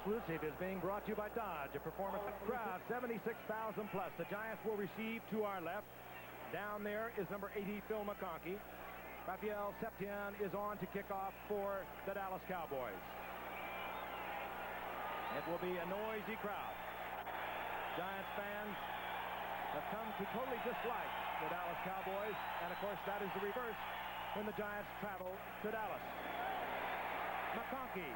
Exclusive is being brought to you by Dodge, a performance crowd, 76,000 plus. The Giants will receive to our left. Down there is number 80, Phil McConkey. Rafael Septien is on to kick off for the Dallas Cowboys. It will be a noisy crowd. Giants fans have come to totally dislike the Dallas Cowboys, and of course that is the reverse when the Giants travel to Dallas. McConkey.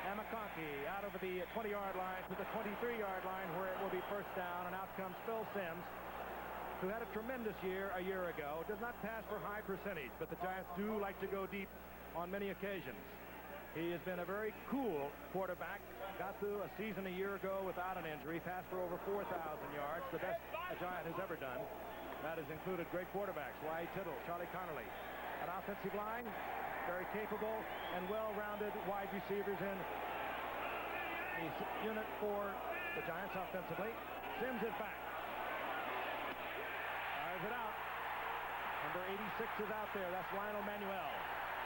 And McConkey out over the 20-yard line to the 23-yard line where it will be first down, and out comes Phil Simms, who had a tremendous year a year ago. Does not pass for high percentage, but the Giants do like to go deep on many occasions. He has been a very cool quarterback. Got through a season a year ago without an injury. Passed for over 4,000 yards, the best a Giant has ever done. That has included great quarterbacks, Wyatt Tittle, Charlie Connerly. An offensive line, very capable and well-rounded wide receivers in the unit for the Giants offensively. Simms is back. Fires it out. Number 86 is out there. That's Lionel Manuel.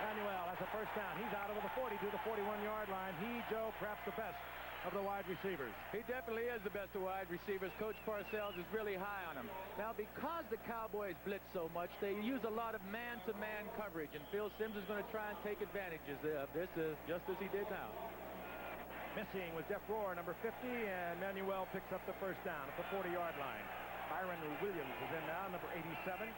Manuel has a first down. He's out over the 40 to the 41-yard line. He, Joe, perhaps the best of the wide receivers. He definitely is the best of wide receivers. Coach Parcells is really high on him. Now, because the Cowboys blitz so much, they use a lot of man-to-man coverage, and Phil Simms is going to try and take advantages of this, just as he did now. Missing was Jeff Rohr, number 50, and Manuel picks up the first down at the 40-yard line. Byron Williams is in now, number 87.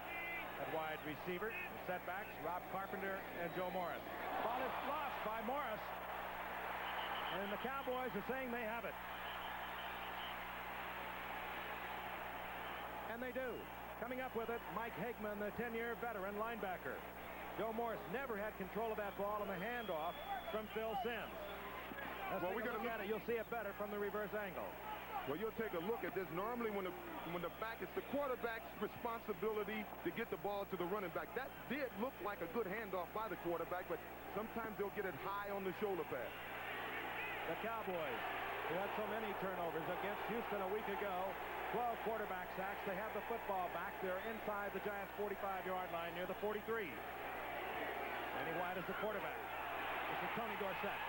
At wide receiver, the setbacks, Rob Carpenter and Joe Morris. Ball is lost by Morris. And the Cowboys are saying they have it. And they do. Coming up with it, Mike Hagman, the 10-year veteran linebacker. Joe Morris never had control of that ball in the handoff from Phil Simms. Well, we're going to look at it. You'll see it better from the reverse angle. Well, you'll take a look at this. Normally, when the back, it's the quarterback's responsibility to get the ball to the running back. That did look like a good handoff by the quarterback, but sometimes they'll get it high on the shoulder pad. The Cowboys, who had so many turnovers against Houston a week ago, 12 quarterback sacks. They have the football back. They're inside the Giants' 45-yard line near the 43. Danny White is the quarterback. This is Tony Dorsett.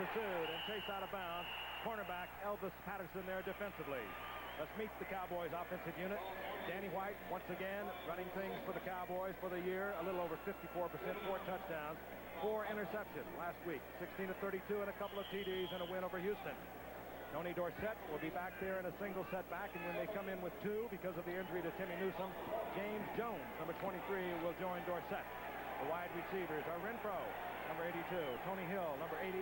Pursued and chased out of bounds. Cornerback Elvis Patterson there defensively. Let's meet the Cowboys offensive unit. Danny White once again running things for the Cowboys for the year. A little over 54%, 4 touchdowns, 4 interceptions last week. 16 to 32 and a couple of TDs and a win over Houston. Tony Dorsett will be back there in a single setback, and when they come in with 2 because of the injury to Timmy Newsome, James Jones, number 23, will join Dorsett. The wide receivers are Renfro, number 82, Tony Hill, number 80,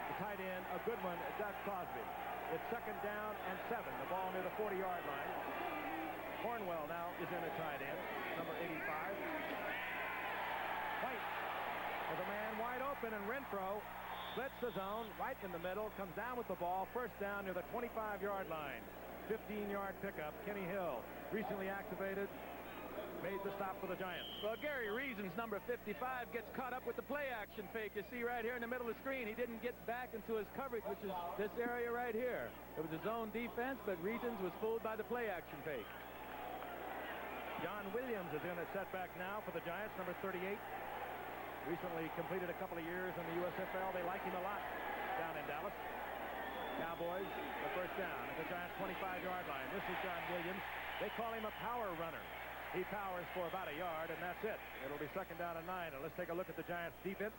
the tight end, a good one, Doug Crosby. It's second down and 7. The ball near the 40-yard line. Cornwell now is in a tight end, number 85. White with a man wide open, and Renfro splits the zone right in the middle, comes down with the ball, first down near the 25-yard line. 15-yard pickup. Kenny Hill, recently activated, made the stop for the Giants. Well, Gary Reason's number 55 gets caught up with the play-action fake. You see right here in the middle of the screen, he didn't get back into his coverage, which is this area right here. It was a zone defense, but Reasons was fooled by the play-action fake. John Williams is in a setback now for the Giants, number 38. Recently completed a couple of years in the USFL. They like him a lot down in Dallas. Cowboys, the first down at the Giants' 25-yard line. This is John Williams. They call him a power runner. He powers for about a yard, and that's it. It'll be second down and 9. And let's take a look at the Giants' defense.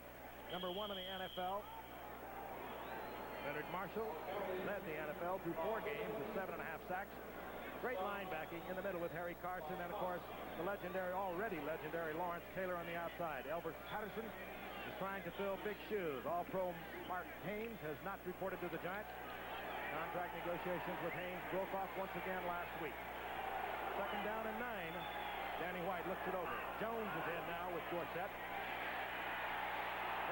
Number 1 in the NFL. Leonard Marshall led the NFL through 4 games with 7.5 sacks. Great linebacking in the middle with Harry Carson, and of course the already legendary Lawrence Taylor on the outside. Elvis Patterson is trying to fill big shoes. All-Pro Mark Haynes has not reported to the Giants. Contract negotiations with Haynes broke off once again last week. Second down and 9. Danny White looks it over. Jones is in now with Dorsett.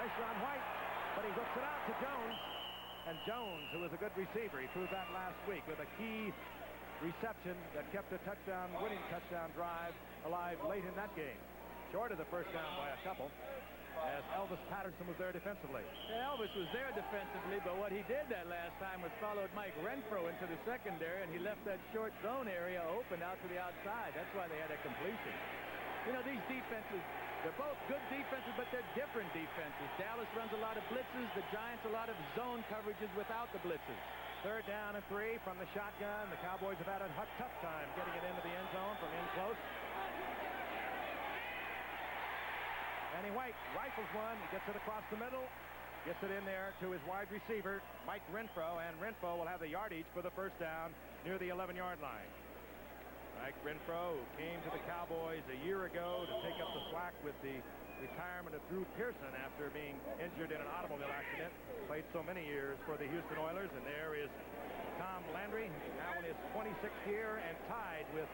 Pressure on White, but he hooks it out to Jones. And Jones, who was a good receiver, he proved that last week with a key reception that kept a winning touchdown drive alive late in that game. Short of the first down by a couple, as Elvis Patterson was there defensively. Yeah, Elvis was there defensively, but what he did that last time was followed Mike Refro into the secondary, and he left that short zone area open out to the outside. That's why they had a completion. You know, these defenses They're both good defenses, but they're different defenses. Dallas runs a lot of blitzes. The Giants a lot of zone coverages without the blitzes. 3rd down and 3 from the shotgun. The Cowboys have had a tough time getting it into the end zone from in close. Danny White rifles one. He gets it across the middle. Gets it in there to his wide receiver, Mike Renfro, and Renfro will have the yardage for the first down near the 11-yard line. Mike Renfro, who came to the Cowboys a year ago to take up the slack with the retirement of Drew Pearson after being injured in an automobile accident, played so many years for the Houston Oilers. And there is Tom Landry, now in his 26th year and tied with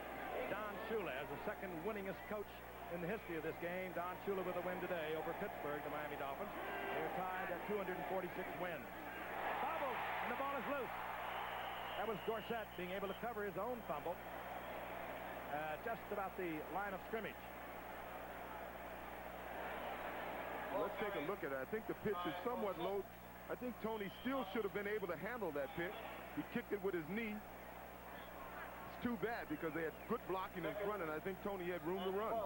Don Shula as the second winningest coach in the history of this game. Don Shula with a win today over Pittsburgh, the Miami Dolphins. They're tied at 246 wins. Fumbled, and the ball is loose. That was Dorsett being able to cover his own fumble just about the line of scrimmage. Let's take a look at it. I think the pitch is somewhat low. I think Tony still should have been able to handle that pitch. He kicked it with his knee. It's too bad because they had good blocking in front, and I think Tony had room to run.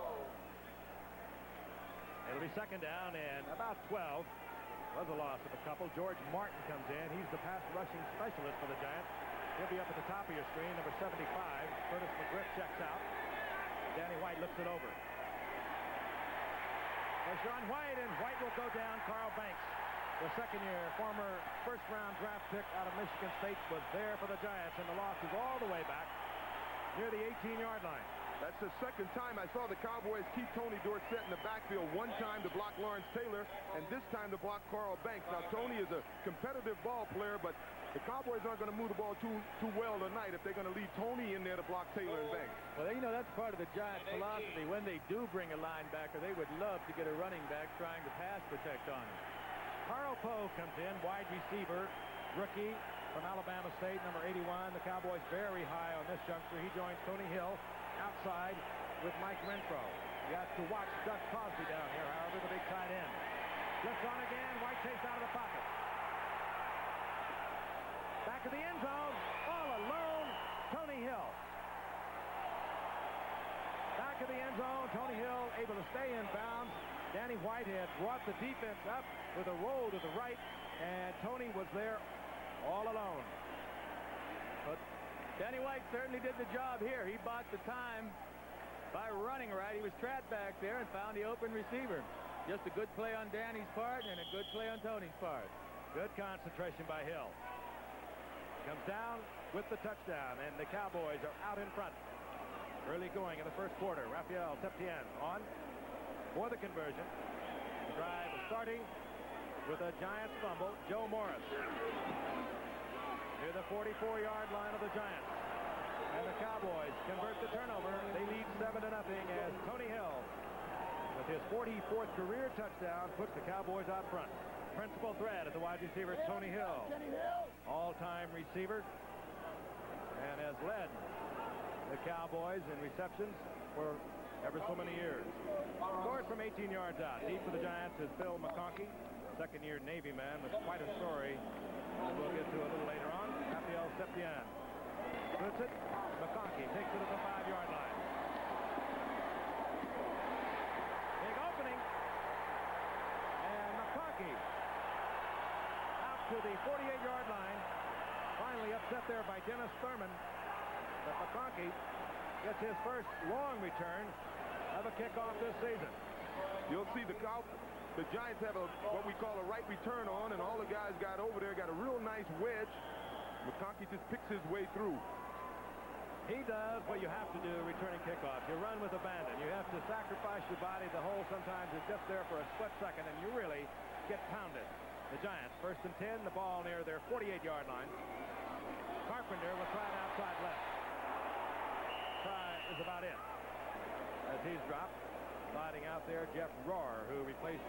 It'll be 2nd down and about 12. Was a loss of a couple. George Martin comes in. He's the pass rushing specialist for the Giants. He'll be up at the top of your screen, number 75. Curtis McGriff checks out. Danny White looks it over. Pressure on White, and White will go down. Carl Banks, the second-year former first-round draft pick out of Michigan State, was there for the Giants, and the loss is all the way back near the 18-yard line. That's the second time I saw the Cowboys keep Tony Dorsett in the backfield. One time to block Lawrence Taylor, and this time to block Carl Banks. Now, Tony is a competitive ball player, but the Cowboys aren't going to move the ball too well tonight if they're going to leave Tony in there to block Taylor and Banks. Well, you know, that's part of the Giants' philosophy. When they do bring a linebacker, they would love to get a running back trying to pass protect on him. Carl Poe comes in, wide receiver, rookie from Alabama State, number 81. The Cowboys very high on this juncture. He joins Tony Hill outside with Mike Renfro. You have to watch Doug Crosby down here, however, the big tight end. Flips on again. White takes out of the pocket. Back of the end zone, all alone, Tony Hill. Back of the end zone, Tony Hill able to stay in bounds. Danny White had brought the defense up with a roll to the right, and Tony was there all alone. But Danny White certainly did the job here. He bought the time by running right. He was trapped back there and found the open receiver. Just a good play on Danny's part and a good play on Tony's part. Good concentration by Hill. Comes down with the touchdown, and the Cowboys are out in front. Early going in the first quarter. Rafael Septien on for the conversion. The drive is starting with a Giants fumble. Joe Morris near the 44-yard line of the Giants. And the Cowboys convert the turnover. They lead 7-0 as Tony Hill, with his 44th career touchdown, puts the Cowboys out front. Principal threat at the wide receiver, Tony Hill. All-time receiver, and has led the Cowboys in receptions for ever so many years. Scored from 18 yards out. Deep for the Giants is Phil McConkey, second-year Navy man with quite a story that we'll get to a little later on. Rafael Septien puts it. McConkey takes it to the 5-yard line. Big opening. And McConkey out to the 48-yard line. Finally upset there by Dennis Thurman. But McConkey gets his first long return of a kickoff this season. You'll see the Giants have what we call a right return on, and all the guys got over there, got a real nice wedge. McConkey just picks his way through. He does what you have to do returning kickoffs. You run with abandon. You have to sacrifice your body. The hole sometimes is just there for a split second, and you really get pounded. The Giants, 1st and 10, the ball near their 48-yard line. Carpenter will try it outside left. Try is about it. As he's dropped, sliding out there, Jeff Rohr, who replaced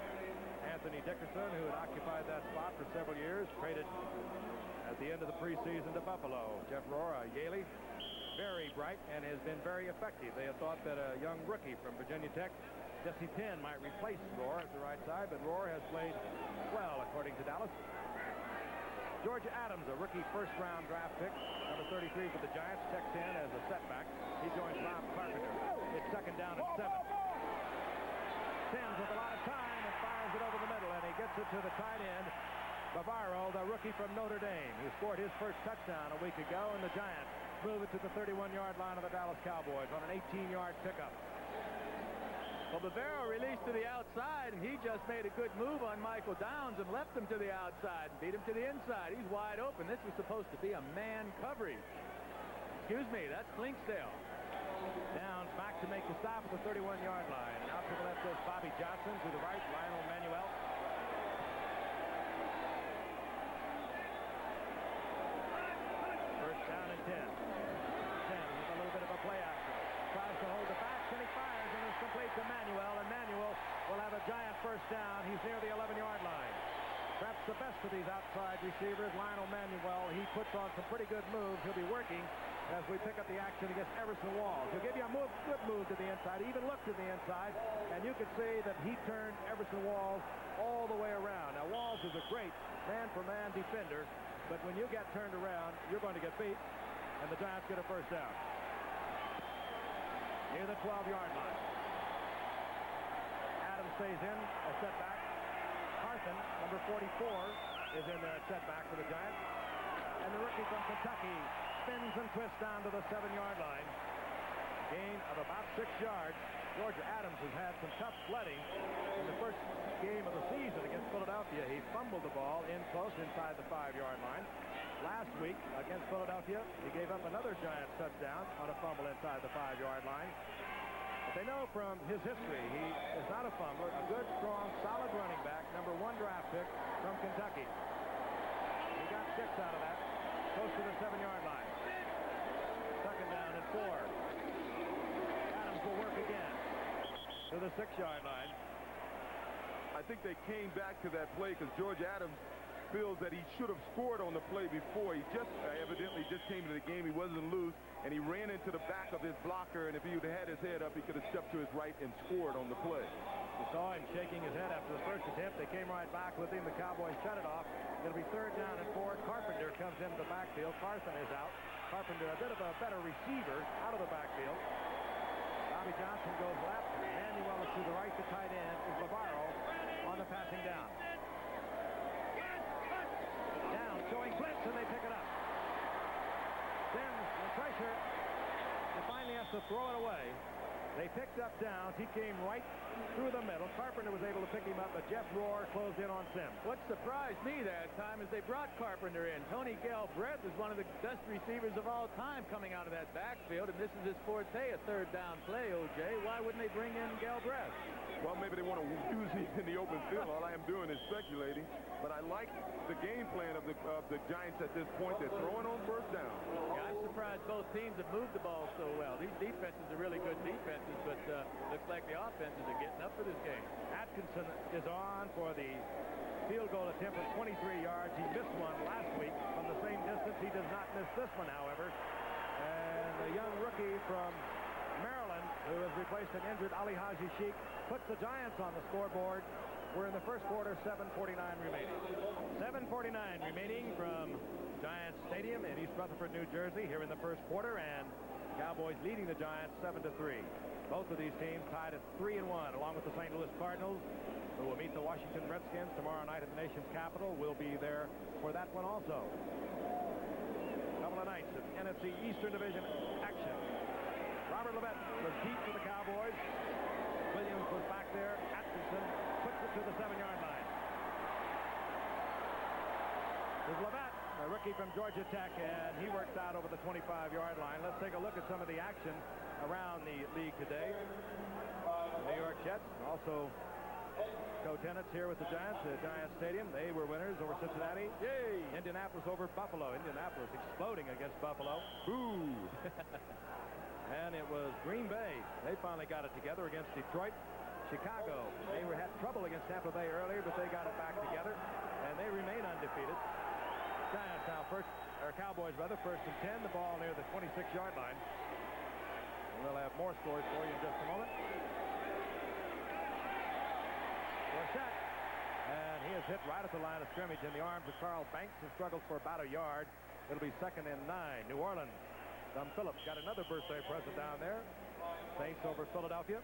Anthony Dickerson, who had occupied that spot for several years, traded at the end of the preseason to Buffalo. Jeff Rohr, a Yaley, very bright and has been very effective. They had thought that a young rookie from Virginia Tech, Jesse Penn, might replace Rohr at the right side, but Rohr has played well, according to Dallas. George Adams, a rookie first-round draft pick, number 33 for the Giants, checks in as a setback. He joins Rob Carpenter. It's 2nd down and 7. 10 throws with a lot of time and fires it over the middle, and he gets it to the tight end, Bavaro, the rookie from Notre Dame, who scored his first touchdown a week ago, and the Giants move it to the 31-yard line of the Dallas Cowboys on an 18-yard pickup. Well, Bavaro released to the outside, and he just made a good move on Michael Downs and left him to the outside and beat him to the inside. He's wide open. This was supposed to be a man coverage. Excuse me, that's Flinksdale. Downs back to make the stop at the 31-yard line. Out to the left goes Bobby Johnson. To the right, Lionel Manuel. First down and 10. 10 with a little bit of a play action. Tries to hold the back, and he fires, and it's complete to Manuel, and Manuel will have a Giant first down. He's near the 11-yard line. Perhaps the best of these outside receivers, Lionel Manuel. He puts on some pretty good moves. He'll be working as we pick up the action against Everson Walls. He'll give you a good move to the inside, even look to the inside, and you can see that he turned Everson Walls all the way around. Now, Walls is a great man-for-man defender, but when you get turned around, you're going to get beat, and the Giants get a first down. Near the 12-yard line. Adams stays in, a setback. Carson, number 44, is in there at setback for the Giants. And the rookie from Kentucky spins and twists down to the 7-yard line. Gain of about 6 yards. George Adams has had some tough sledding in the first game of the season against Philadelphia. He fumbled the ball in close inside the 5-yard line. Last week against Philadelphia, he gave up another Giants touchdown on a fumble inside the 5-yard line. But they know from his history he is not a fumbler, a good, strong, solid running back, number 1 draft pick from Kentucky. He got 6 out of that, close to the 7-yard line. Second down and 4. Adams will work again to the 6-yard line. I think they came back to that play because George Adams feels that he should have scored on the play before. He just evidently just came to the game. He wasn't loose, and he ran into the back of his blocker, and if he would have had his head up, he could have stepped to his right and scored on the play. You saw him shaking his head after the first attempt. They came right back with him. The Cowboys shut it off. It'll be third down and 4. Carpenter comes into the backfield. Carson is out. Carpenter, a bit of a better receiver, out of the backfield. Bobby Johnson goes left. Manuel is to the right. The tight end is Bavaro on the passing down. Down, showing blitz, and they pick it up. Sims, the pressure, and finally has to throw it away. They picked up Downs. He came right through the middle. Carpenter was able to pick him up, but Jeff Rohr closed in on Sims. What surprised me that time is they brought Carpenter in. Tony Galbraith is one of the best receivers of all time coming out of that backfield, and this is his forte, a third down play, O.J. Why wouldn't they bring in Galbraith? Well, maybe they want to use him in the open field. All I am doing is speculating. But I like the game plan of the Giants at this point. They're throwing on first down. Yeah, I'm surprised both teams have moved the ball so well. These defenses are really good defenses, but looks like the offenses are getting up for this game. Atkinson is on for the field goal attempt from 23 yards. He missed one last week from the same distance. He does not miss this one, however. And the young rookie from Maryland, who has replaced an injured Ali Haji Sheikh, puts the Giants on the scoreboard. We're in the first quarter, 7:49 remaining. 7:49 remaining from Giants Stadium in East Rutherford, New Jersey, here in the first quarter, and Cowboys leading the Giants 7-3. Both of these teams tied at 3-1, along with the St. Louis Cardinals, who will meet the Washington Redskins tomorrow night at the nation's capital. We'll be there for that one also. A couple of nights of NFC Eastern Division action. Robert Levitt was deep for the Cowboys. Williams was back there. Atkinson puts it to the 7-yard line. There's Levitt, a rookie from Georgia Tech, and he works out over the 25-yard line. Let's take a look at some of the action around the league today. New York Jets, also co-tenants here with the Giants at Giants Stadium. They were winners over Cincinnati. Yay! Indianapolis over Buffalo. Indianapolis exploding against Buffalo. Boo! And it was Green Bay. They finally got it together against Detroit. Chicago, they had trouble against Tampa Bay earlier, but they got it back together, and they remain undefeated. Giants now Cowboys rather, first and 10. The ball near the 26-yard line. And we'll have more scores for you in just a moment. Dorsett, and he is hit right at the line of scrimmage in the arms of Carl Banks and struggles for about a yard. It'll be 2nd and 9. New Orleans. Phillips got another birthday present down there. Saints over Philadelphia.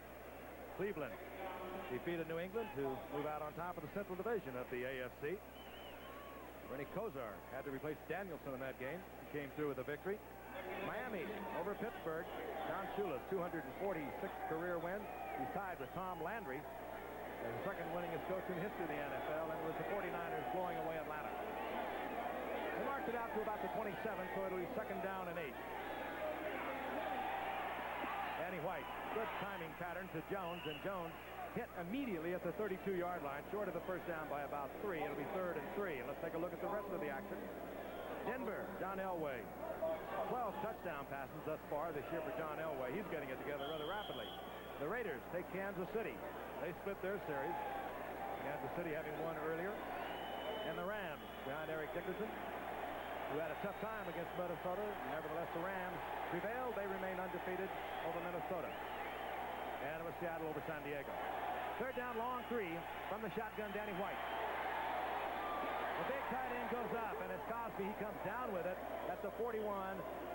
Cleveland defeated New England to move out on top of the Central Division of the AFC. Bernie Kosar had to replace Danielson in that game. He came through with a victory. Miami over Pittsburgh. Don Shula's 246th career win. He's tied with Tom Landry as the second winningest coach in the history of the NFL, and it was the 49ers blowing away Atlanta. They marked it out to about the 27, so it'll be second down and 8. Danny White, good timing pattern to Jones, and Jones hit immediately at the 32-yard line, short of the first down by about 3. It'll be 3rd and 3. And let's take a look at the rest of the action. Denver, John Elway. 12 touchdown passes thus far this year for John Elway. He's getting it together rather rapidly. The Raiders take Kansas City. They split their series. Kansas City having won earlier. And the Rams behind Eric Dickerson, who had a tough time against Minnesota. Nevertheless, the Rams prevailed. They remain undefeated over Minnesota. And it was Seattle over San Diego. Third down, long 3 from the shotgun, Danny White. The big tight end goes up, and it's Cosby. He comes down with it at the 41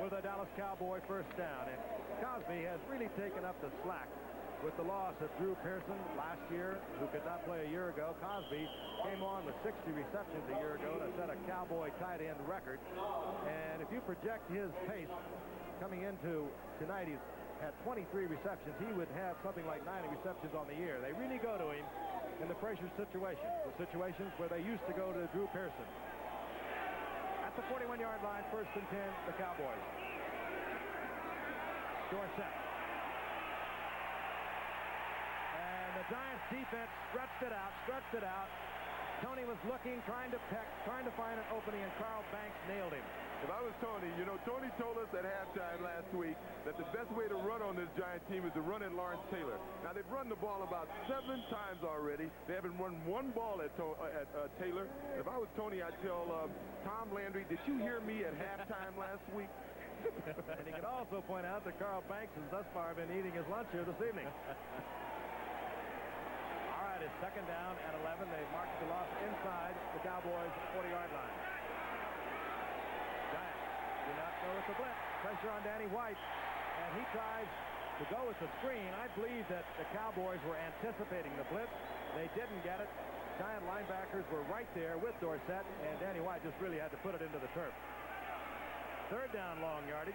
with a Dallas Cowboy first down. And Cosby has really taken up the slack with the loss of Drew Pearson last year, who could not play a year ago. Cosby came on with 60 receptions a year ago to set a Cowboy tight end record. And if you project his pace coming into tonight, he's had 23 receptions. He would have something like 90 receptions on the year. They really go to him in the pressure situations, the situations where they used to go to Drew Pearson. At the 41-yard line, 1st and 10, the Cowboys. Dorsett. And the Giants defense stretched it out. Tony was looking, trying to peck, trying to find an opening, and Carl Banks nailed him. If I was Tony, you know, Tony told us at halftime last week that the best way to run on this Giant team is to run at Lawrence Taylor. Now, they've run the ball about 7 times already. They haven't run one ball at Taylor. If I was Tony, I'd tell Tom Landry, did you hear me at halftime last week? And he could also point out that Carl Banks has thus far been eating his lunch here this evening. All right, it's second down and 11. They've marked the loss inside the Cowboys 40-yard line. Giants do not go with the blitz. Pressure on Danny White, and he tries to go with the screen. I believe that the Cowboys were anticipating the blitz. They didn't get it. Giant linebackers were right there with Dorsett, and Danny White just really had to put it into the turf. Third down, long yardage.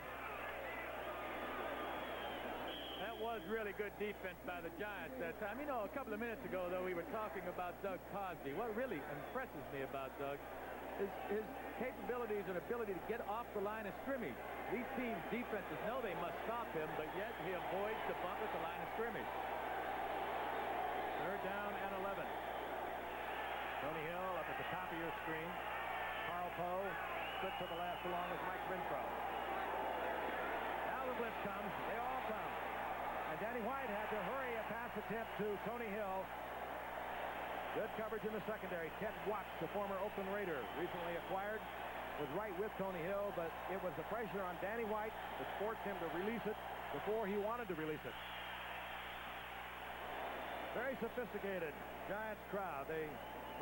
That was really good defense by the Giants that time. You know, a couple of minutes ago, though, we were talking about Doug Cosby. What really impresses me about Doug is his capabilities and ability to get off the line of scrimmage. These teams' defenses know they must stop him, but yet he avoids the bump at the line of scrimmage. Third down and 11. Tony Hill up at the top of your screen. Carl Poe split to the left along with Mike Renfro. Now the blitz comes. They all come. And Danny White had to hurry a pass attempt to Tony Hill. Good coverage in the secondary. Kent Watts, the former Oakland Raider, recently acquired, was right with Tony Hill, but it was the pressure on Danny White that forced him to release it before he wanted to release it. Very sophisticated Giants crowd.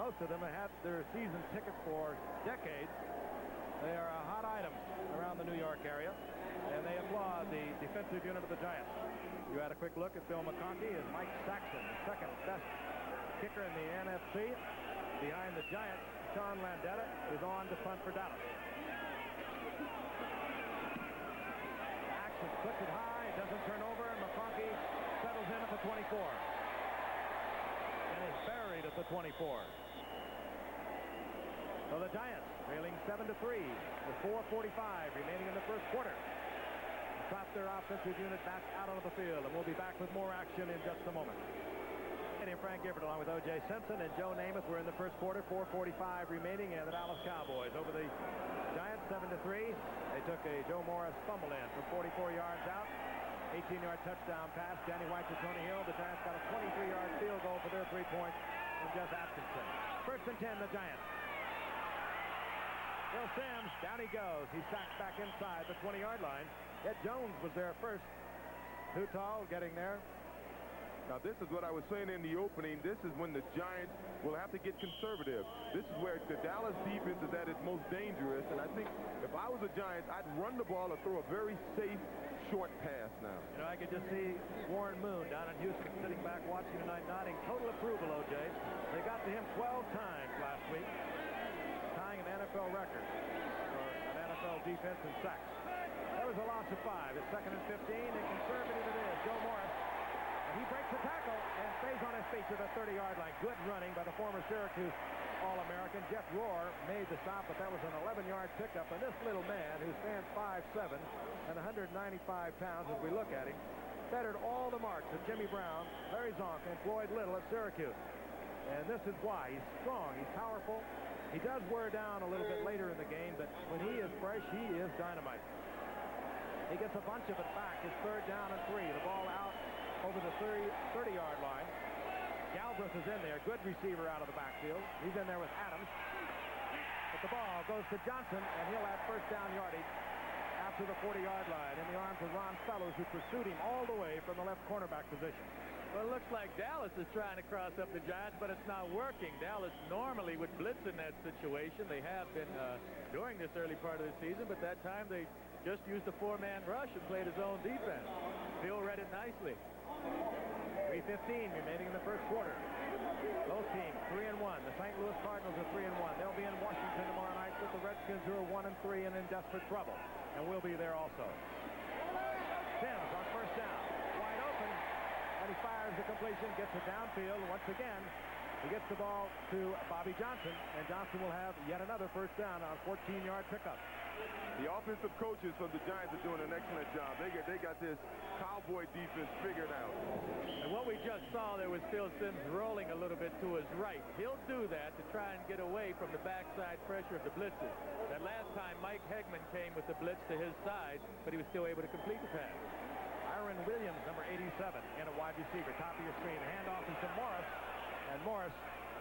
Most of them have had their season tickets for decades. They are a hot item around the New York area, and they applaud the defensive unit of the Giants. You had a quick look at Bill McConkey as Mike Saxon, the second best kicker in the NFC. Behind the Giants, Sean Landetta is on to punt for Dallas. Action puts it high, it doesn't turn over, and McConkey settles in at the 24. And is buried at the 24. So the Giants trailing 7-3 with 4:45 remaining in the first quarter. Drop their offensive unit back out onto the field, and we'll be back with more action in just a moment. And Frank Gifford along with O.J. Simpson and Joe Namath were in the first quarter. 4:45 remaining, and the Dallas Cowboys over the Giants 7-3. They took a Joe Morris fumble in from 44 yards out. 18-yard touchdown pass. Danny White to Tony Hill. The Giants got a 23-yard field goal for their 3 points from Jeff Atkinson. First and 10, the Giants. Bill Sims, down he goes. He sacked back inside the 20-yard line. Ed Jones was there first. Too tall getting there. Now, this is what I was saying in the opening. This is when the Giants will have to get conservative. This is where the Dallas defense is at its most dangerous. And I think if I was the Giants, I'd run the ball or throw a very safe, short pass now. You know, I could just see Warren Moon down in Houston sitting back watching tonight, nodding total approval, O.J. They got to him 12 times last week, tying an NFL record for an NFL defense in sacks. There was a loss of 5. It's 2nd and 15, and conservative it is. Joe Morris. And he breaks the tackle and stays on his feet to the 30-yard line. Good running by the former Syracuse All-American. Jeff Rohr made the stop, but that was an 11-yard pickup. And this little man, who stands 5'7" and 195 pounds as we look at him, bettered all the marks of Jimmy Brown, Larry Zonk, and Floyd Little at Syracuse. And this is why. He's strong. He's powerful. He does wear down a little bit later in the game, but when he is fresh, he is dynamite. He gets a bunch of it back. It's 3rd down and 3. The ball out over the 30-yard line. Galbraith is in there. Good receiver out of the backfield. He's in there with Adams. But the ball goes to Johnson, and he'll have first down yardage after the 40-yard line in the arms of Ron Fellows, who pursued him all the way from the left cornerback position. Well, it looks like Dallas is trying to cross up the Giants, but it's not working. Dallas normally would blitz in that situation. They have been during this early part of the season, but that time they just used a 4-man rush and played his own defense. Bill read it nicely. 3:15 remaining in the first quarter. Both teams 3-1. The St. Louis Cardinals are 3-1. They'll be in Washington tomorrow night with the Redskins, who are 1-3 and in desperate trouble. And we'll be there also. Sims on first down. Wide open. And he fires the completion, gets it downfield. Once again, he gets the ball to Bobby Johnson. And Johnson will have yet another first down on 14-yard pickup. The offensive coaches of the Giants are doing an excellent job. They got this Cowboy defense figured out. And what we just saw there was Phil Simms rolling a little bit to his right. He'll do that to try and get away from the backside pressure of the blitzes. That last time Mike Hegman came with the blitz to his side, but he was still able to complete the pass. Aaron Williams, number 87, in a wide receiver. Top of your screen. Handoff is to Morris. And Morris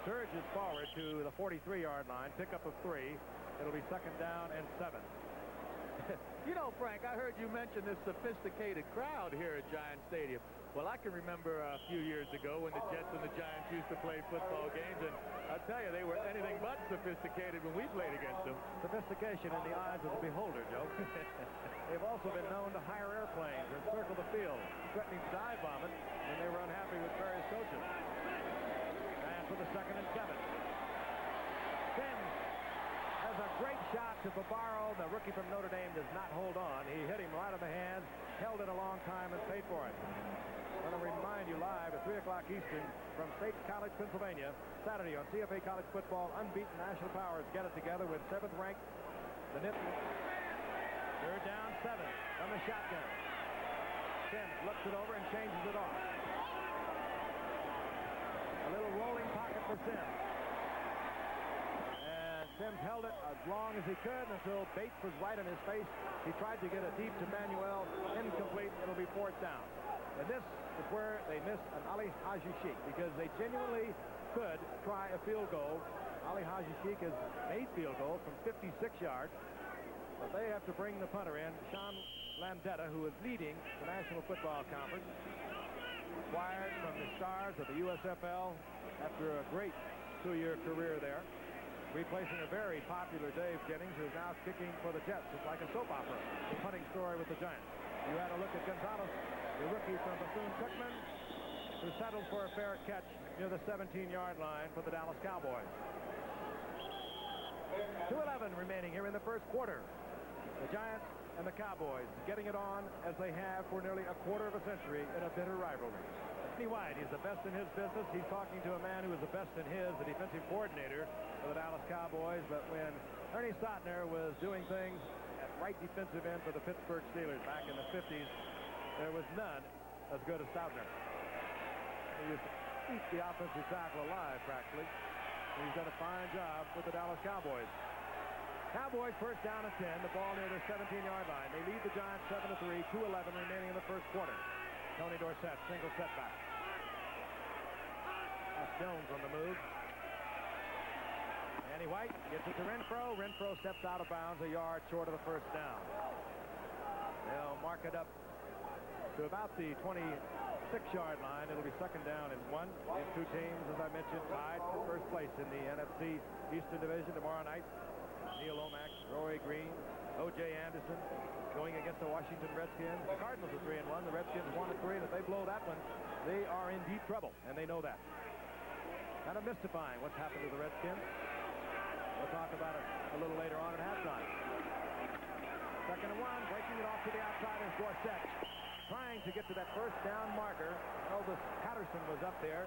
surges forward to the 43-yard line. Pickup of 3. It'll be 2nd down and 7. You know, Frank, I heard you mention this sophisticated crowd here at Giant Stadium. Well, I can remember a few years ago when the Jets and the Giants used to play football games, and I'll tell you, they were anything but sophisticated when we played against them. Sophistication in the eyes of the beholder, Joe. They've also been known to hire airplanes and circle the field, threatening to dive bomb it when they were unhappy with various coaches. And for the 2nd and 7. Sims has a great shot to Barbaro. The rookie from Notre Dame does not hold on. He hit him right in the hands, held it a long time, and paid for it. I want to remind you live at 3 o'clock Eastern from State College, Pennsylvania, Saturday on CFA College Football. Unbeaten national powers get it together with 7th-ranked the Nittany. 3rd down, 7 from the shotgun. Sims looks it over and changes it off. A little rolling pocket for Sims. Sims held it as long as he could until Bates was right in his face. He tried to get it deep to Manuel. Incomplete. It'll be 4th down. And this is where they miss an Ali Haji Sheikh, because they genuinely could try a field goal. Ali Haji Sheikh has made field goals from 56 yards. But they have to bring the punter in, Sean Landetta, who is leading the National Football Conference. Acquired from the Stars of the USFL after a great 2-year career there. Replacing a very popular Dave Jennings, who is now kicking for the Jets. It's like a soap opera, the punting story with the Giants. You had a look at Gonzalez, the rookie from Bethune-Cookman, who settled for a fair catch near the 17-yard line for the Dallas Cowboys. 2:11 remaining here in the first quarter. The Giants and the Cowboys getting it on as they have for nearly a quarter of a century in a bitter rivalry. Anthony White, he's the best in his business. He's talking to a man who is the best in his, the defensive coordinator for the Dallas Cowboys. But when Ernie Stotner was doing things at right defensive end for the Pittsburgh Steelers back in the 50s, there was none as good as Stotner. He used to eat the offensive tackle alive, practically. And he's done a fine job with the Dallas Cowboys. Cowboys first down and 10, the ball near the 17-yard line. They lead the Giants 7-3, 2:11 remaining in the first quarter. Tony Dorsett, single setback. That's Jones on the move. Danny White gets it to Renfro. Renfro steps out of bounds a yard short of the first down. They'll mark it up to about the 20 6-yard line. It'll be second down and 1. These two teams, as I mentioned, tied for first place in the NFC Eastern Division tomorrow night. Neil Lomax, Roy Green, O.J. Anderson going against the Washington Redskins. The Cardinals are 3-1. The Redskins 1-3. And if they blow that one, they are in deep trouble, and they know that. Kind of mystifying what's happened to the Redskins. We'll talk about it a little later on at halftime. Second and 1, breaking it off to the outside is Dorsett. Trying to get to that first down marker. Elvis Patterson was up there.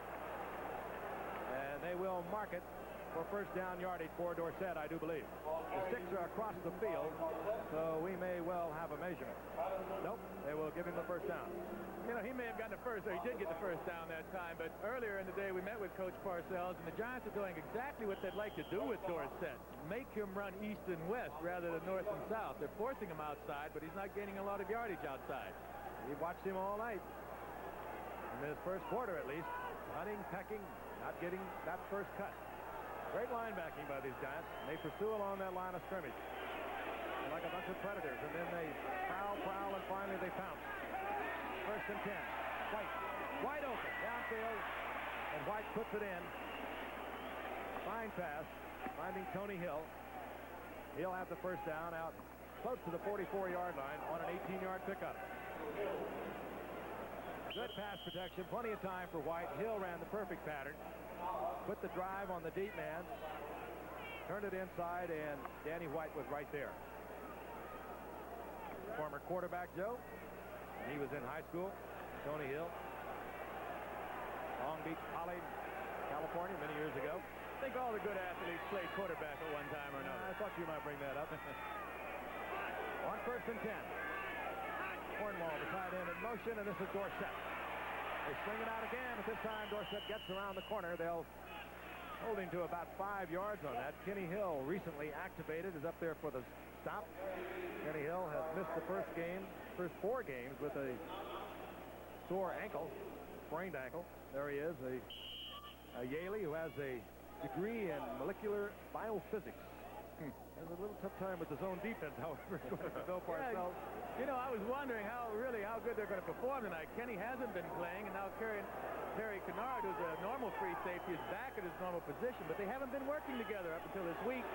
And they will mark it for first down yardage for Dorsett, I do believe. The sticks are across the field, so we may well have a measurement. Nope, they will give him the first down. You know, he may have gotten the first, or he did get the first down that time, but earlier in the day we met with Coach Parcells, and the Giants are doing exactly what they'd like to do with Dorsett. Make him run east and west rather than north and south. They're forcing him outside, but he's not gaining a lot of yardage outside. We've watched him all night. In this first quarter, at least. Hunting, pecking, not getting that first cut. Great linebacking by these Giants. They pursue along that line of scrimmage. They're like a bunch of predators, and then they prowl, and finally they pounce. First and 10. White. Wide open. Downfield. And White puts it in. Fine pass. Finding Tony Hill. He'll have the first down out close to the 44-yard line on an 18-yard pickup. Good pass protection. Plenty of time for White. Hill ran the perfect pattern. Put the drive on the deep man. Turned it inside, and Danny White was right there. Former quarterback Joe. He was in high school. Tony Hill. Long Beach College, California, many years ago. I think all the good athletes played quarterback at one time or another. I thought you might bring that up. On first and 10. Cornwall, the tight end in motion, and this is Dorsett. They swing it out again, but this time Dorsett gets around the corner. They'll holding to about 5 yards on that. Kenny Hill, recently activated, is up there for the stop. Kenny Hill has missed the first 4 games with a sore ankle, sprained ankle. There he is, a Yaley who has a degree in molecular biophysics. Has a little tough time with his own defense, however, according to Bill Parcells. You know, I was wondering how good they're going to perform tonight. Kenny hasn't been playing, and now Terry Kennard, who's a normal free safety, is back at his normal position, but they haven't been working together up until this week.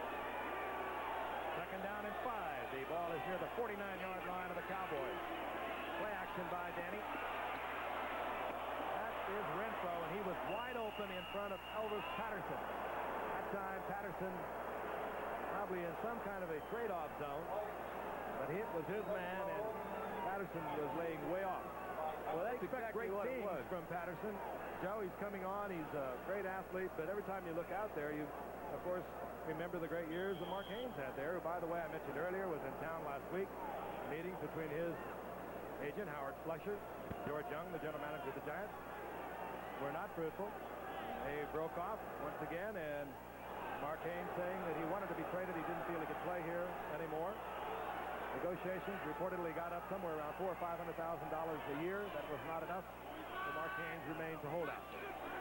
Second down and 5. The ball is near the 49-yard line of the Cowboys. Play action by Danny. That is Renfro, and he was wide open in front of Elvis Patterson. That time, Patterson probably in some kind of a trade-off zone, but it was his man, and Patterson was laying way off. Well, they expect great things from Patterson. Joe, he's coming on. He's a great athlete, but every time you look out there, you, of course, remember the great years that Mark Haynes had there, who, by the way, I mentioned earlier, was in town last week. Meeting between his agent, Howard Fletcher, George Young, the general manager of the Giants, were not fruitful. They broke off once again, and Mark Haynes saying that he wanted to be traded. He didn't feel he could play here anymore. Negotiations reportedly got up somewhere around $400,000 or $500,000 a year. That was not enough. So Mark Haynes remains a holdout.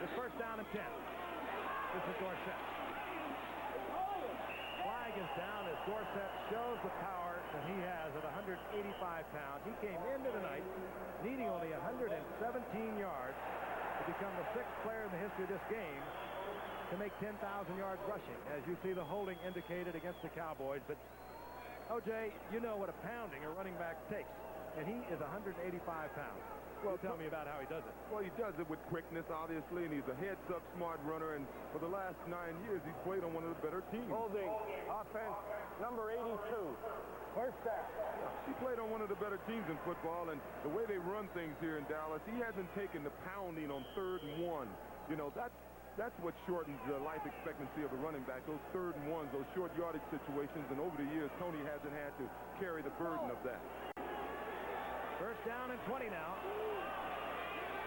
It's first down and 10. This is Dorsett. Flag is down as Dorsett shows the power that he has at 185 pounds. He came into the night needing only 117 yards to become the 6th player in the history of this game to make 10,000 yards rushing, as you see the holding indicated against the Cowboys. But, O.J., you know what a pounding a running back takes, and he is 185 pounds. Well, tell me about how he does it. Well, he does it with quickness, obviously, and he's a heads-up smart runner, and for the last 9 years, he's played on one of the better teams. Holding, offense, number 82. First down. He played on one of the better teams in football, and the way they run things here in Dallas, he hasn't taken the pounding on 3rd and 1. You know, that's what shortens the life expectancy of a running back, those 3rd and 1s, those short yardage situations, and over the years, Tony hasn't had to carry the burden of that. First down and 20 now.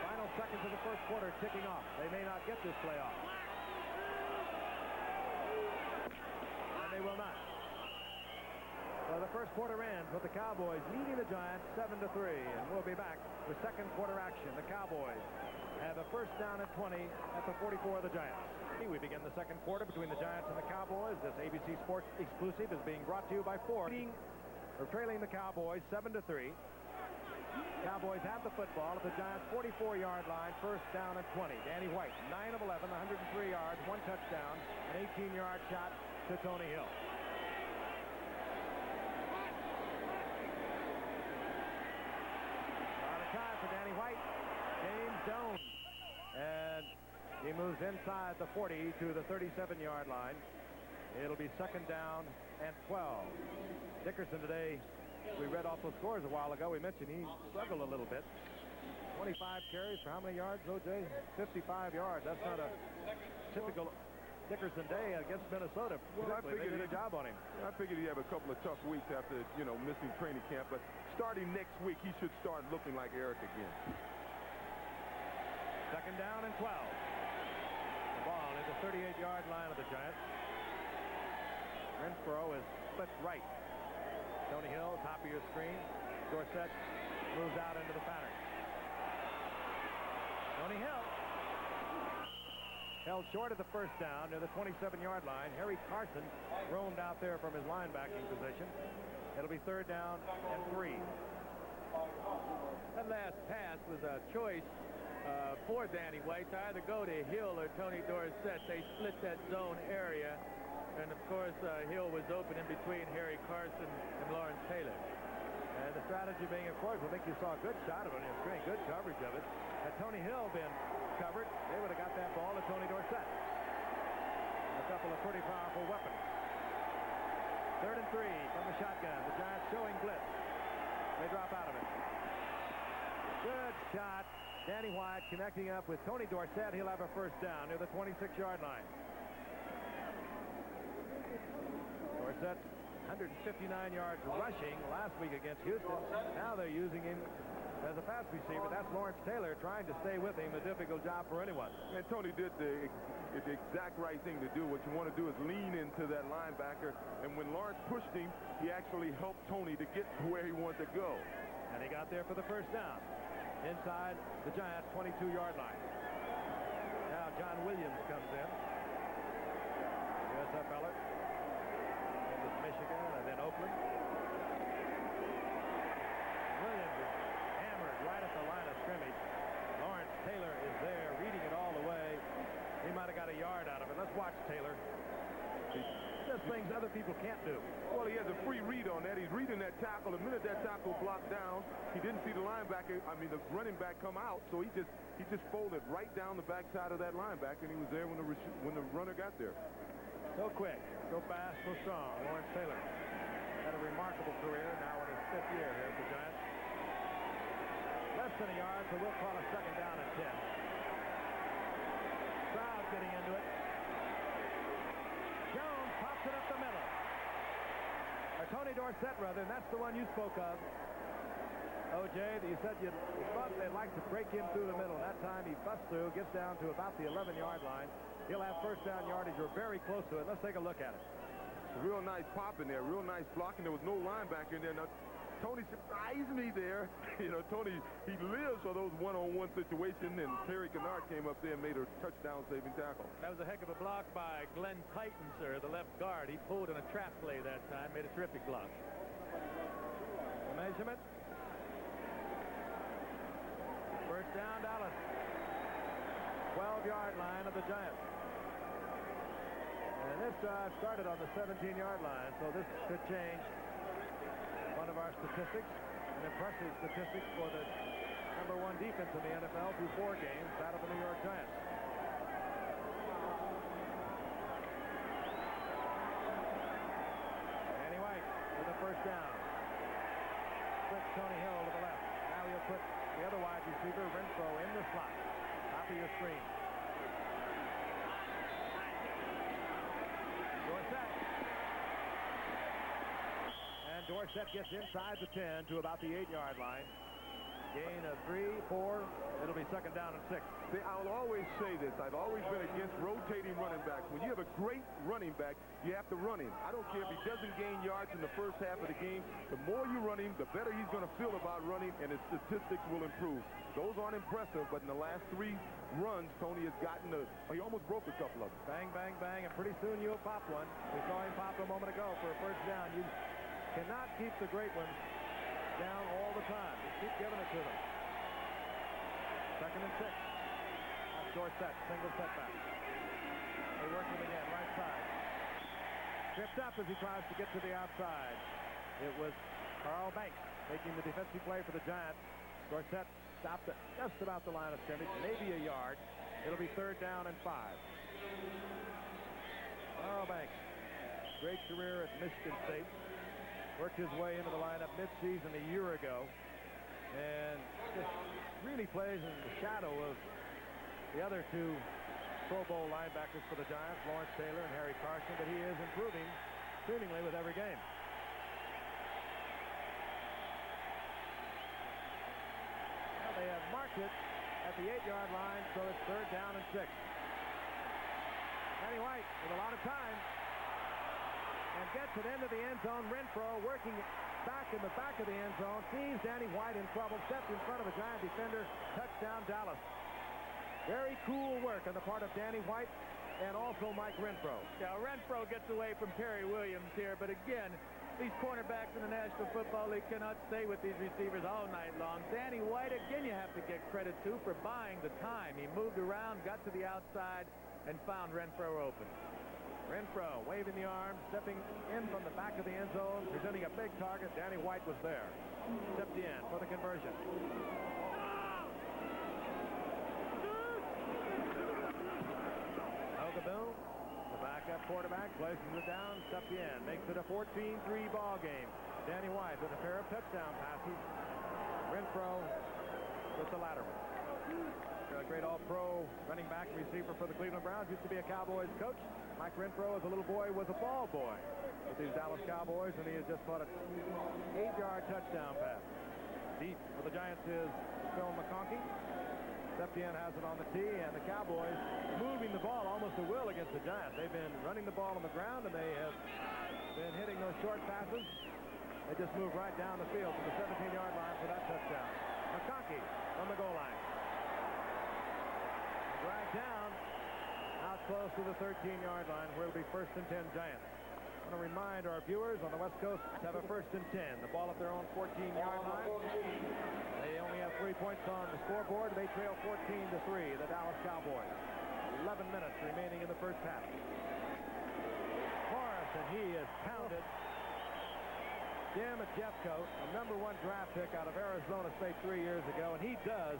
Final seconds of the first quarter ticking off. They may not get this play off. And they will not. Well, the first quarter ends with the Cowboys leading the Giants 7-3, and we'll be back with second quarter action. The Cowboys have a first down and 20 at the 44 of the Giants. We begin the second quarter between the Giants and the Cowboys. This ABC Sports exclusive is being brought to you by Ford. Trailing the Cowboys 7-3. Cowboys have the football at the Giants' 44-yard line, first down and 20. Danny White, 9 of 11, 103 yards, 1 touchdown, an 18-yard shot to Tony Hill. Out of time for Danny White. James Jones. And he moves inside the 40 to the 37-yard line. It'll be second down and 12. Dickerson today, we read off those scores a while ago. We mentioned he struggled a little bit. 25 carries for how many yards, O.J.? 55 yards. That's not a typical Dickerson day against Minnesota. Well, they did a job on him. I figured he'd have a couple of tough weeks after, missing training camp. But starting next week, he should start looking like Eric again. Second down and 12. The ball at the 38-yard line of the Giants. Renfro is split right. Tony Hill, top of your screen. Dorsett moves out into the pattern. Tony Hill held short of the first down near the 27-yard line. Harry Carson roamed out there from his linebacking position. It'll be third down and 3. That last pass was a choice for Danny White to either go to Hill or Tony Dorsett. They split that zone area. And, of course, Hill was open in between Harry Carson and Lawrence Taylor. And the strategy being, of course, I think you saw a good shot of it on your screen, good coverage of it. Had Tony Hill been covered, they would have got that ball to Tony Dorsett. A couple of pretty powerful weapons. Third and 3 from the shotgun. The Giants showing blitz. They drop out of it. Good shot. Danny White connecting up with Tony Dorsett. He'll have a first down near the 26-yard line. Dorsett, 159 yards rushing last week against Houston. Now they're using him as a pass receiver. That's Lawrence Taylor trying to stay with him. A difficult job for anyone. And Tony did the exact right thing to do. What you want to do is lean into that linebacker. And when Lawrence pushed him, he actually helped Tony to get to where he wanted to go. And he got there for the first down inside the Giants' 22-yard line. Now John Williams comes in. USFLer. Michigan and then Oakland. Williams is hammered right at the line of scrimmage. Lawrence Taylor is there reading it all the way. He might have got a yard out of it. Let's watch Taylor. He does things other people can't do. Well, he has a free read on that. He's reading that tackle. The minute that tackle blocked down, he didn't see the linebacker, the running back come out, so he just folded right down the backside of that linebacker, and he was there when the runner got there. So quick, so fast, so strong. Lawrence Taylor had a remarkable career, now in his 5th year here at the Giants. Less than a yard, so we'll call a second down and 10. Crowd getting into it. Jones pops it up the middle. Tony Dorsett, rather, and that's the one you spoke of. O.J., you said you thought they'd like to break him through the middle. That time he busts through, gets down to about the 11-yard line. He'll have first down yardage. We're very close to it. Let's take a look at it. A real nice pop in there, real nice blocking. There was no linebacker in there. Now, Tony surprised me there. Tony, he lives for those one-on-one situations, and Terry Kennard came up there and made a touchdown-saving tackle. That was a heck of a block by Glenn Titan, sir, the left guard. He pulled in a trap play that time, made a terrific block. The measurement. First down, Dallas. 12-yard line of the Giants. And this drive started on the 17-yard line, so this could change one of our statistics, an impressive statistic for the #1 defense in the NFL through 4 games, that of the New York Giants. Danny White with the first down. Quick Tony Hill to the left. Now he'll put the other wide receiver, Renfro, in the slot. Top of your screen. Dorsett. And Dorsett gets inside the 10 to about the 8-yard line. Gain of 3, 4. It'll be second down and 6. See, I'll always say this. I've always been against rotating running backs. When you have a great running back, you have to run him. I don't care if he doesn't gain yards in the first half of the game. The more you run him, the better he's going to feel about running, and his statistics will improve. Those aren't impressive, but in the last 3 runs, Tony has gotten he almost broke a couple of them. Bang, bang, bang, and pretty soon you'll pop one. We saw him pop a moment ago for a first down. You cannot keep the great ones down all the time. Just keep giving it to them. 2nd and 6. That's Dorsett, single setback. They work him again, right side. Tripped up as he tries to get to the outside. It was Carl Banks making the defensive play for the Giants. Dorsett stopped at just about the line of scrimmage, maybe a yard. It'll be 3rd down and 5. Carl Banks, great career at Michigan State. Worked his way into the lineup mid-season a year ago. And just really plays in the shadow of the other 2 Pro Bowl linebackers for the Giants, Lawrence Taylor and Harry Carson, but he is improving seemingly with every game. Well, they have marked it at the 8-yard line, so it's 3rd down and 6. Danny White with a lot of time and gets it into the end zone. Renfro working back in the back of the end zone, sees Danny White in trouble, steps in front of a Giant defender. Touchdown, Dallas. Very cool work on the part of Danny White and also Mike Refro. Yeah, Renfro gets away from Terry Williams here, but again, these cornerbacks in the National Football League cannot stay with these receivers all night long. Danny White, again, you have to get credit to for buying the time. He moved around, got to the outside, and found Renfro open. Renfro waving the arm, stepping in from the back of the end zone, presenting a big target. Danny White was there. Septien for the conversion. Boom. The backup quarterback places it down. Septien makes it a 14-3 ball game. Danny White with a pair of touchdown passes. Renfro with the lateral. A great all-pro running back receiver for the Cleveland Browns. Used to be a Cowboys coach. Mike Refro, as a little boy, was a ball boy with these Dallas Cowboys, and he has just caught an 8-yard touchdown pass. Deep for the Giants is Phil McConkey. Septien has it on the tee, and the Cowboys moving the ball almost at will against the Giants. They've been running the ball on the ground, and they have been hitting those short passes. They just moved right down the field to the 17-yard line for that touchdown. McConkey from the goal line. Dragged down, out close to the 13-yard line, where it'll be 1st and 10 Giants. I want to remind our viewers on the West Coast have a 1st and 10. The ball at their own 14-yard line. They only have 3 points on the scoreboard. They trail 14-3, the Dallas Cowboys. 11 minutes remaining in the first half. Morris, and he is pounded. Jim Jeffcoat, a #1 draft pick out of Arizona State 3 years ago, and he does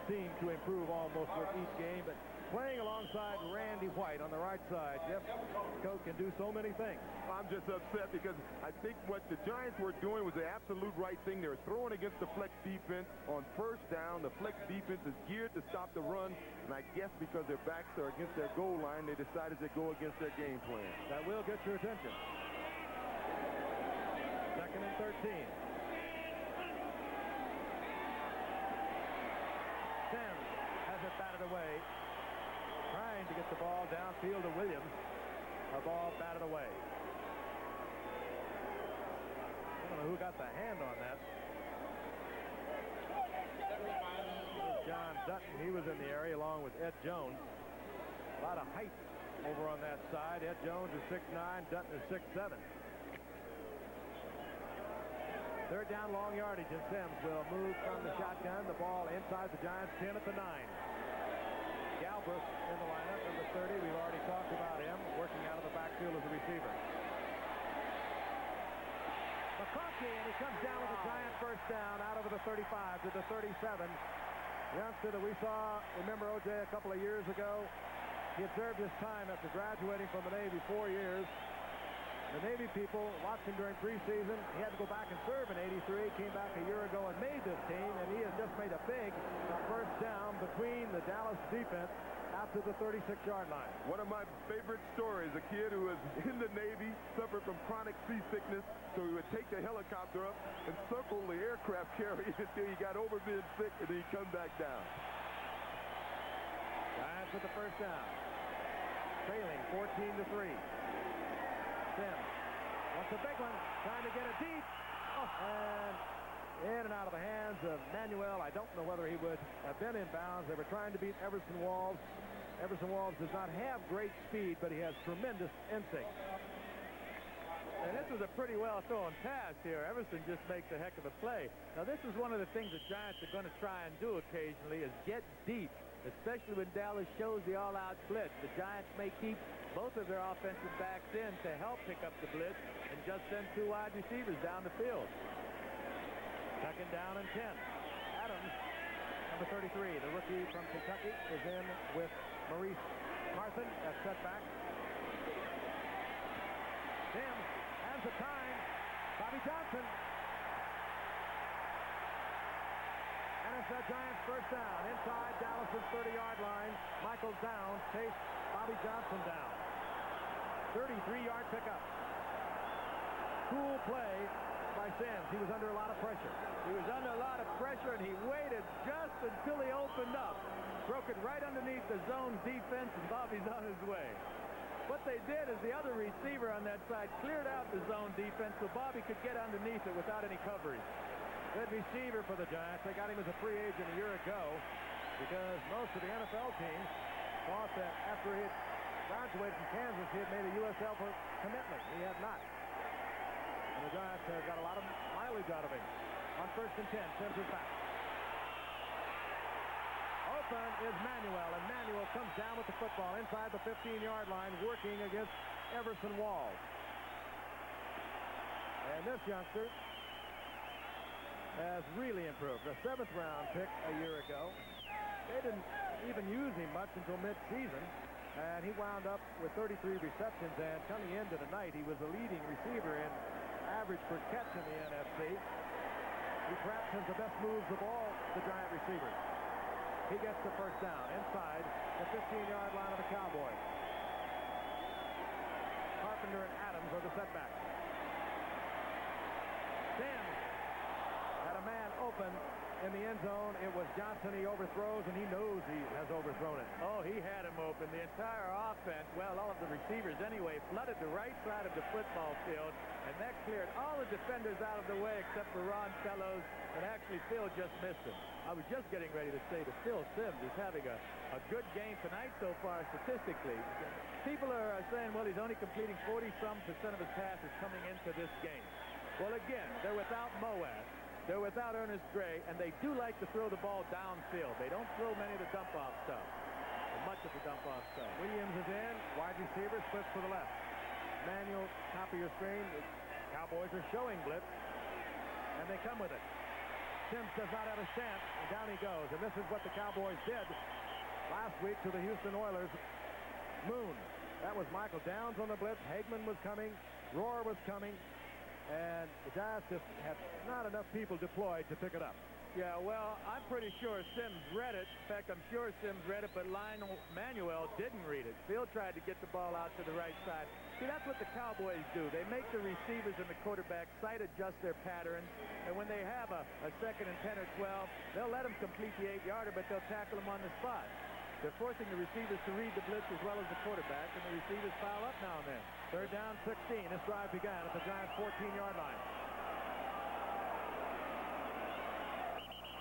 seem to improve almost with each game, but playing alongside Randy White on the right side, Jeffcoat can do so many things. I'm just upset because I think what the Giants were doing was the absolute right thing. They were throwing against the flex defense on 1st down. The flex defense is geared to stop the run, and I guess because their backs are against their goal line, they decided to go against their game plan. That will get your attention. 2nd and 13. Sims has it batted away. Trying to get the ball downfield to Williams. A ball batted away. I don't know who got the hand on that. John Dutton, he was in the area along with Ed Jones. A lot of height over on that side. Ed Jones is 6'9", Dutton is 6'7". 3rd down, long yardage, and Sims will move from the shotgun. The ball inside the Giants 10 at the 9. Galbraith in the lineup, number 30. We've already talked about him, working out of the backfield as a receiver. McConkey, and he comes down with a Giant 1st down out over the 35 to the 37. Youngster that we saw, remember O.J. a couple of years ago. He observed his time after graduating from the Navy 4 years. The Navy people watched him during preseason. He had to go back and serve in '83. Came back a year ago and made this team, and he has just made a big 1st down between the Dallas defense out to the 36-yard line. One of my favorite stories, a kid who was in the Navy, suffered from chronic seasickness, so he would take the helicopter up and circle the aircraft carrier until he got over being sick, and then he'd come back down. Giants with the 1st down. Trailing 14-3. Sims wants a big one, trying to get it deep. And in and out of the hands of Manuel. I don't know whether he would have been in bounds. They were trying to beat Everson Walls. Everson Walls does not have great speed, but he has tremendous instinct. And this was was a pretty well thrown pass here. Everson just makes a heck of a play. Now, this is one of the things the Giants are going to try and do occasionally is get deep, especially when Dallas shows the all-out blitz. The Giants may keep both of their offensive backs in to help pick up the blitz and just send 2 wide receivers down the field. Second down and 10. Adams, number 33, the rookie from Kentucky, is in with Maurice Carson at setback. Sims has the time. Bobby Johnson. And it's the Giants' first down. Inside Dallas's 30-yard line. Michael Downs chased Bobby Johnson down. 33-yard pickup. Cool play by Sims. He was under a lot of pressure. He was under a lot of pressure, and he waited just until he opened up. Broke it right underneath the zone defense, and Bobby's on his way. What they did is the other receiver on that side cleared out the zone defense so Bobby could get underneath it without any coverage. Good receiver for the Giants. They got him as a free agent a year ago because most of the NFL teams thought that after he had graduated from Kansas, he had made a USL commitment. He had not. And the Giants got a lot of mileage out of him. On first and 10, Sims is back. Open is Manuel, and Manuel comes down with the football inside the 15-yard line, working against Everson Walls. And this youngster has really improved. A 7th-round pick a year ago. They didn't even use him much until mid-season, and he wound up with 33 receptions, and coming into the night, he was the leading receiver in average per catch in the NFC. He perhaps has the best moves of all the Giant receivers. He gets the first down inside the 15-yard line of the Cowboys. Carpenter and Adams are the setbacks. Sims had a man open in the end zone. It was Johnson. He overthrows, and he knows he has overthrown it. Oh, he had him open. The entire offense, well, all of the receivers anyway, flooded the right side of the football field, and that cleared all the defenders out of the way except for Ron Fellows, and actually Phil just missed him. I was just getting ready to say that Phil Sims is having a good game tonight so far statistically. People are saying, well, he's only completing 40-some% of his passes coming into this game. Well, again, they're without Moaz. They're without Ernest Gray, and they do like to throw the ball downfield. They don't throw many of the dump-off stuff, or much of the dump-off stuff. Williams is in. Wide receiver splits to the left. Manuel, top of your screen. The Cowboys are showing blitz, and they come with it. Sims does not have a chance, and down he goes. And this is what the Cowboys did last week to the Houston Oilers. Moon. That was Michael Downs on the blitz. Hagman was coming. Rohr was coming. And the Giants just had not enough people deployed to pick it up. Yeah, well, I'm pretty sure Sims read it. In fact, I'm sure Sims read it, but Lionel Manuel didn't read it. Phil tried to get the ball out to the right side. See, that's what the Cowboys do. They make the receivers and the quarterback sight adjust their patterns, and when they have a second and 10 or 12, they'll let them complete the 8-yarder, but they'll tackle them on the spot. They're forcing the receivers to read the blitz as well as the quarterback, and the receivers foul up now and then. Third down, 16. This drive began at the Giants' 14-yard line.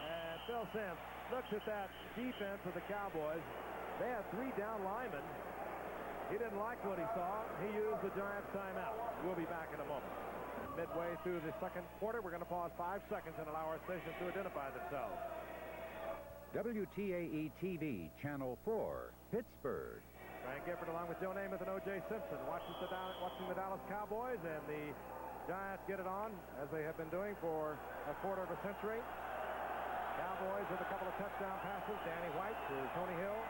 And Phil Sims looks at that defense of the Cowboys. They have 3 down linemen. He didn't like what he saw. He used the Giants' timeout. We'll be back in a moment. Midway through the second quarter, we're going to pause 5 seconds and allow our station to identify themselves. WTAE-TV, Channel 4, Pittsburgh. Frank Gifford along with Joe Namath and O.J. Simpson watching the Dallas Cowboys, and the Giants get it on, as they have been doing for a quarter of a century. Cowboys with a couple of touchdown passes. Danny White to Tony Hill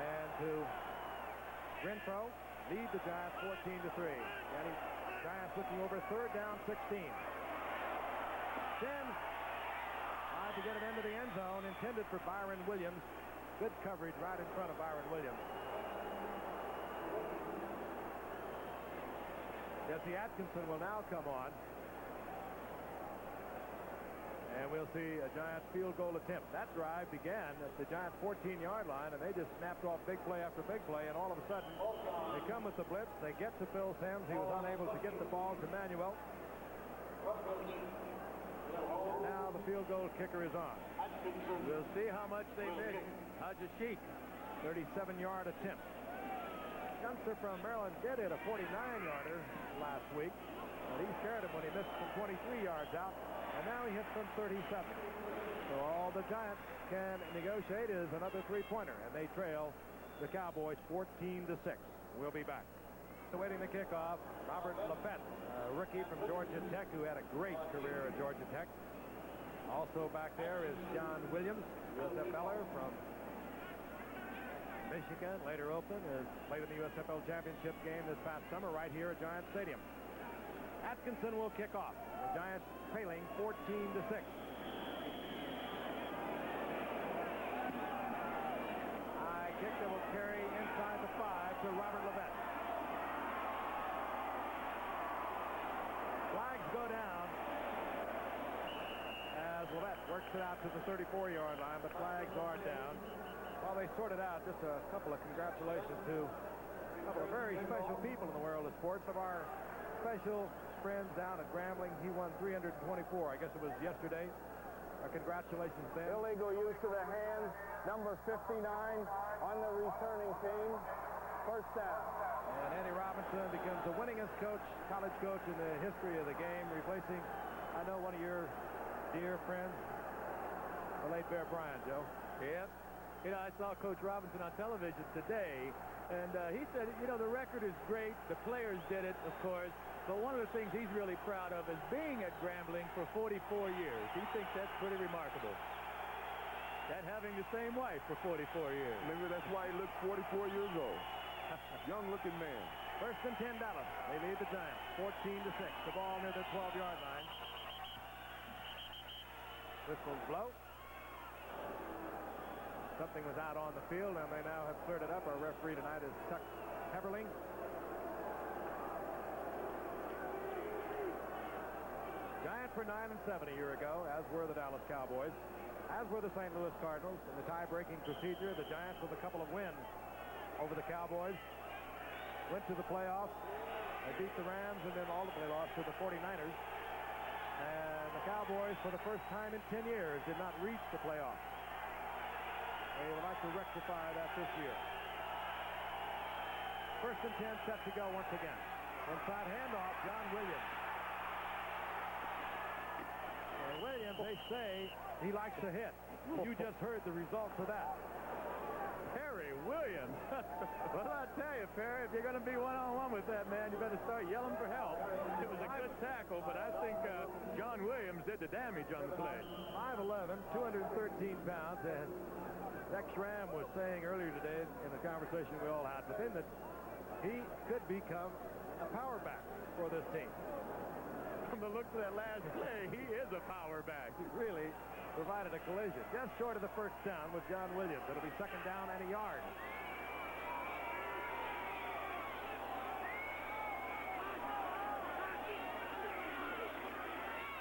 and to Renfro lead the Giants 14-3. Giants looking over third down, 16. Sims to get it into the end zone, intended for Byron Williams. Good coverage right in front of Byron Williams. Jesse Atkinson will now come on. And we'll see a Giants field goal attempt. That drive began at the Giants 14-yard line, and they just snapped off big play after big play, and all of a sudden they come with the blitz. They get to Phil Sims. He was unable to get the ball to Manuel. Now the field goal kicker is on. We'll see how much they miss. Hajashik, 37-yard attempt. Youngster from Maryland did hit a 49-yarder last week. scared him when he missed from 23 yards out, and now he hits from 37. So all the Giants can negotiate is another three-pointer, and they trail the Cowboys 14-6. We'll be back. Awaiting the kickoff, Robert Lafette, a rookie from Georgia Tech who had a great career at Georgia Tech. Also back there is John Williams, USFLer from Michigan, later open, has played in the USFL Championship game this past summer right here at Giants Stadium. Atkinson will kick off. The Giants trailing 14-6. High kick that will carry inside the 5 to Robert Lafette. Flags go down as Lafette works it out to the 34-yard line, but flags are down. While they sorted out, just a couple of congratulations to a couple of very special people in the world of sports. Of our special friends down at Grambling, he won 324. I guess it was yesterday. Congratulations, Ben. Illegal use of the hands, number 59 on the returning team. First down. And Eddie Robinson becomes the winningest coach, college coach in the history of the game, replacing, I know, one of your dear friends, the late Bear Bryant, Joe. Yep. You know, I saw Coach Robinson on television today, and he said, you know, the record is great. The players did it, of course. But one of the things he's really proud of is being at Grambling for 44 years. He thinks that's pretty remarkable. That having the same wife for 44 years. Maybe that's why he looks 44 years old. Young-looking man. First and 10 Dallas. They lead the Giants 14-6. The ball near the 12-yard line. Whistles blow. Something was out on the field, and they now have cleared it up. Our referee tonight is Chuck Heberling. Giants were 9-7 a year ago, as were the Dallas Cowboys, as were the St. Louis Cardinals. In the tie-breaking procedure, the Giants, with a couple of wins over the Cowboys, went to the playoffs. They beat the Rams and then ultimately lost to the 49ers. And the Cowboys, for the first time in 10 years, did not reach the playoffs. They would like to rectify that this year. First and 10 set to go once again. Inside handoff, John Williams. And Williams, they say he likes to hit. You just heard the results of that. Perry Williams. Well, I tell you, Perry, if you're going to be one-on-one with that man, you better start yelling for help. It was a good tackle, but I think John Williams did the damage on the play. 5'11", 213 pounds, and Rex Schramm was saying earlier today in the conversation we all had with him that he could become a power back for this team. From the looks of that last play, he is a power back. He really provided a collision. Just short of the first down with John Williams. It'll be second down and a yard.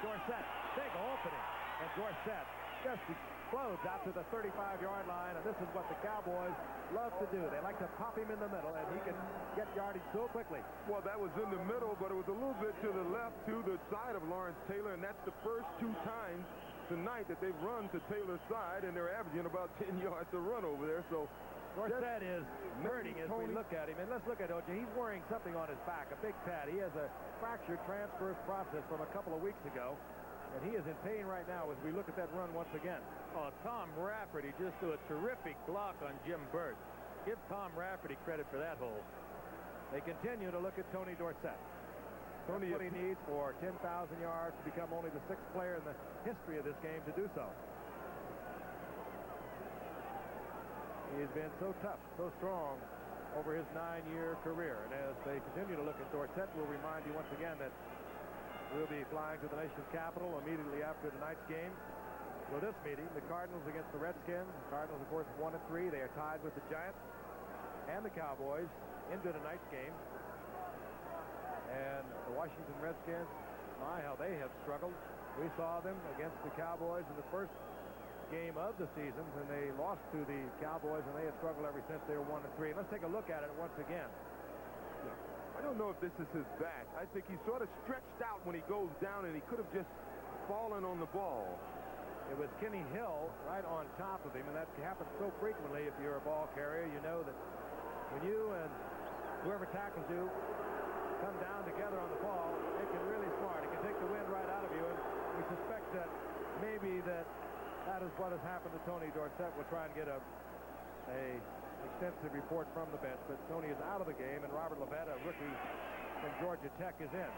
Dorsett, big opening. And Dorsett just explodes out to the 35-yard line, and this is what the Cowboys love to do. They like to pop him in the middle, and he can get yardage so quickly. Well, that was in the middle, but it was a little bit to the left, to the side of Lawrence Taylor, and that's the first 2 times tonight that they've run to Taylor's side, and they're averaging about 10 yards to run over there. So Dorsett is hurting as we look at him, and let's look at OJ. He's wearing something on his back, a big pad. He has a fractured transverse process from a couple of weeks ago. And he is in pain right now as we look at that run once again. Oh, Tom Rafferty just threw a terrific block on Jim Burt. Give Tom Rafferty credit for that hole. They continue to look at Tony Dorsett. Tony, what he needs for 10,000 yards to become only the 6th player in the history of this game to do so. He's been so tough, so strong over his 9-year career. And as they continue to look at Dorsett, we'll remind you once again that we'll be flying to the nation's capital immediately after tonight's game. For this meeting, the Cardinals against the Redskins. The Cardinals, of course, 1-3. They are tied with the Giants and the Cowboys into tonight's game. And the Washington Redskins, my, how they have struggled. We saw them against the Cowboys in the first game of the season, and they lost to the Cowboys, and they have struggled ever since they were 1-3. Let's take a look at it once again. I don't know if this is his back. I think he's sort of stretched out when he goes down, and he could have just fallen on the ball. It was Kenny Hill right on top of him, and that happens so frequently if you're a ball carrier. You know that when you and whoever tackles you come down together on the ball, it can really smart. this happened to Tony Dorsett, we'll try and get a extensive report from the bench. But Tony is out of the game, and Robert Levette, a rookie from Georgia Tech, is in.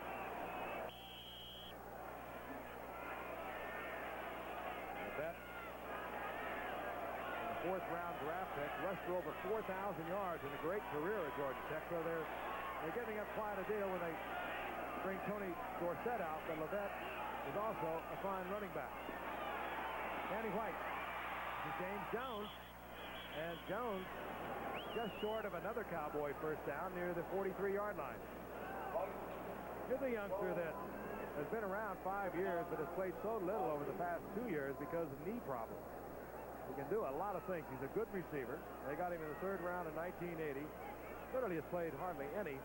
Levette, the fourth-round draft pick, rushed for over 4,000 yards in a great career at Georgia Tech. So they're giving up quite a deal when they bring Tony Dorsett out, but Levette is also a fine running back. Danny White. This is James Jones. And Jones just short of another Cowboy first down near the 43-yard line. Here's a youngster that has been around 5 years but has played so little over the past 2 years because of knee problems. He can do a lot of things. He's a good receiver. They got him in the 3rd round in 1980. Literally has played hardly any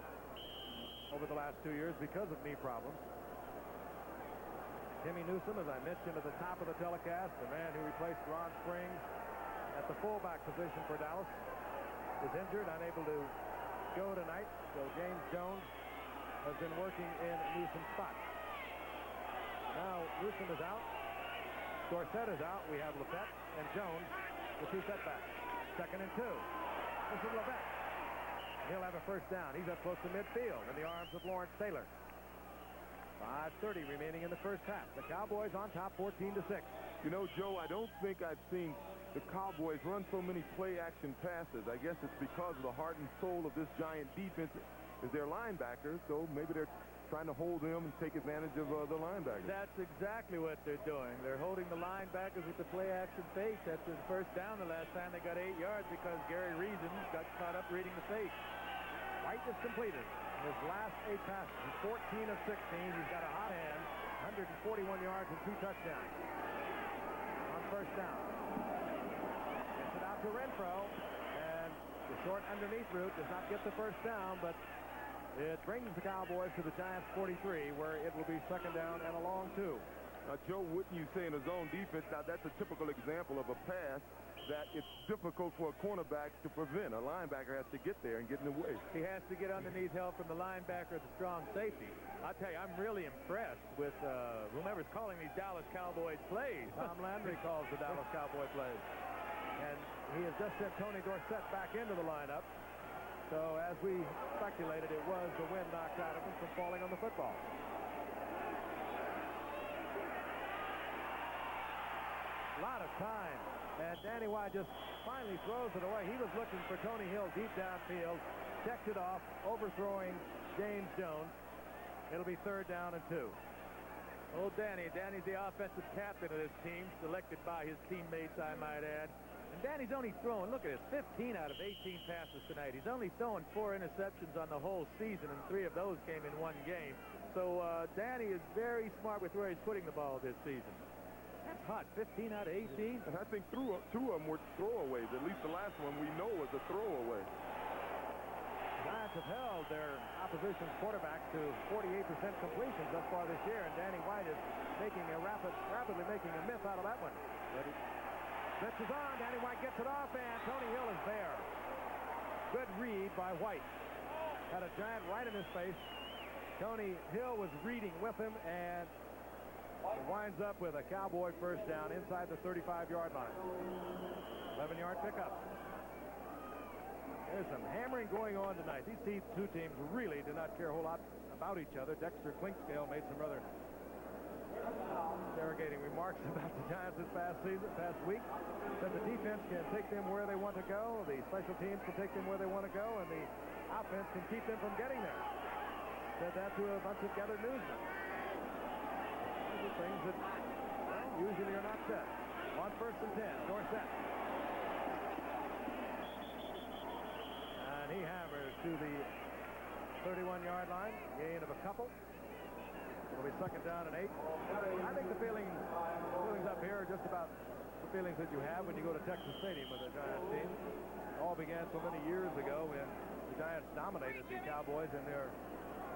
over the last 2 years because of knee problems. Timmy Newsom, as I mentioned at the top of the telecast, the man who replaced Ron Springs at the fullback position for Dallas, is injured, unable to go tonight. So James Jones has been working in Newsom's spot. Now Newsom is out. Dorsett is out. We have Levette and Jones, the 2 setbacks. 2nd and 2. This is Levette. He'll have a first down. He's up close to midfield in the arms of Lawrence Taylor. 5:30 remaining in the first half. The Cowboys on top 14-6. You know, Joe, I don't think I've seen the Cowboys run so many play-action passes. I guess it's because of the heart and soul of this Giant defense is their linebackers, so maybe they're trying to hold them and take advantage of the linebackers. That's exactly what they're doing. They're holding the linebackers with the play-action fake. That's his first down the last time they got 8 yards because Gary Reason got caught up reading the fake. White is completed. His last 8 passes. He's 14 of 16. He's got a hot hand. 141 yards and 2 touchdowns. On first down. Gets it out to Renfro. And the short underneath route does not get the first down, but it brings the Cowboys to the Giants 43, where it will be 2nd down and a long 2. Now, Joe, wouldn't you say in a zone defense, now that's a typical example of a pass that it's difficult for a cornerback to prevent. A linebacker has to get there and get in the way. He has to get underneath help from the linebacker, the strong safety. I'll tell you, I'm really impressed with whomever's calling these Dallas Cowboys plays. Tom Landry calls the Dallas Cowboy plays. And he has just sent Tony Dorsett back into the lineup. So as we speculated, it was the wind knocked out of him from falling on the football. A lot of time. And Danny White just finally throws it away. He was looking for Tony Hill deep downfield. Checked it off, overthrowing James Jones. It'll be 3rd down and 2. Oh, Danny's the offensive captain of this team, selected by his teammates, I might add. And Danny's only throwing, look at this, 15 out of 18 passes tonight. He's only thrown 4 interceptions on the whole season, and 3 of those came in 1 game. So Danny is very smart with where he's putting the ball this season. That's hot. 15 out of 18. And I think 2 of them were throwaways. At least the last one we know was a throwaway. Giants have held their opposition's quarterback to 48% completions thus far this year, and Danny White is making a rapidly making a myth out of that one. But blitz is on. Danny White gets it off, and Tony Hill is there. Good read by White. Had a Giant right in his face. Tony Hill was reading with him, and winds up with a Cowboy first down inside the 35-yard line. 11-yard pickup. There's some hammering going on tonight. These 2 teams really do not care a whole lot about each other. Dexter Clinkscale made some rather interrogating remarks about the Giants this past week. Said the defense can take them where they want to go, the special teams can take them where they want to go, and the offense can keep them from getting there. Said that to a bunch of gathered newsmen. Things that usually are not said. On 1st and 10, Dorsett. And he hammers to the 31-yard line. Gain of a couple. It'll be 2nd down and 8. I think the feelings up here are just about the feelings that you have when you go to Texas Stadium with the Giants team. It all began so many years ago when the Giants dominated the Cowboys in their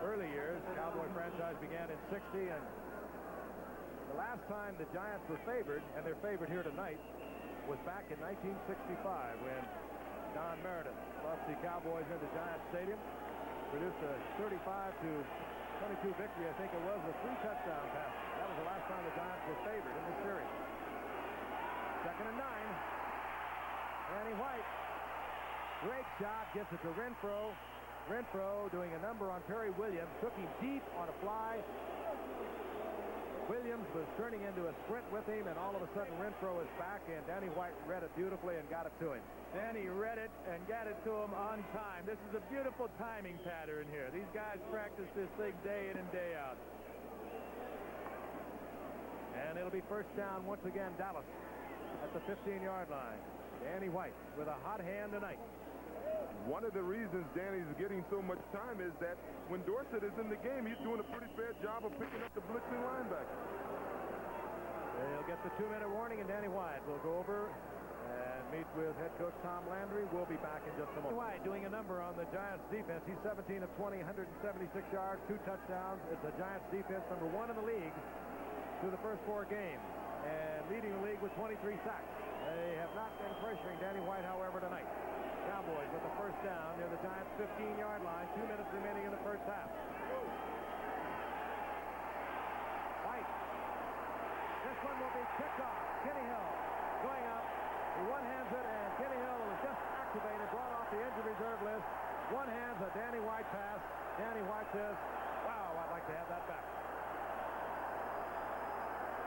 early years. The Cowboy franchise began in 60, and the last time the Giants were favored, and they're favored here tonight, was back in 1965 when Don Meredith brought the Cowboys into Giants Stadium, produced a 35-22 victory, I think it was, with 3 touchdown passes. That was the last time the Giants were favored in this series. Second and 9. Danny White. Great shot. Gets it to Renfro. Renfro doing a number on Perry Williams. Took him deep on a fly. Williams was turning into a sprint with him, and all of a sudden Renfro is back, and Danny White read it beautifully and got it to him. Danny read it and got it to him on time. This is a beautiful timing pattern here. These guys practice this thing day in and day out. And it'll be first down once again, Dallas at the 15-yard line. Danny White with a hot hand tonight. One of the reasons Danny's getting so much time is that when Dorsett is in the game, he's doing a pretty fair job of picking up the blitzing linebacker. They'll get the 2-minute warning, and Danny White will go over and meet with head coach Tom Landry. We'll be back in just a moment. White doing a number on the Giants defense. He's 17 of 20, 176 yards, 2 touchdowns. It's the Giants defense number 1 in the league through the first 4 games, and leading the league with 23 sacks. They have not been pressuring Danny White, however, tonight. Cowboys with the first down near the Giants' 15-yard line. 2 minutes remaining in the first half. White. This one will be kicked off. Kenny Hill going up. He one-hands it, and Kenny Hill was just activated, brought off the injured reserve list. One-hands a Danny White pass. Danny White says, wow, I'd like to have that back.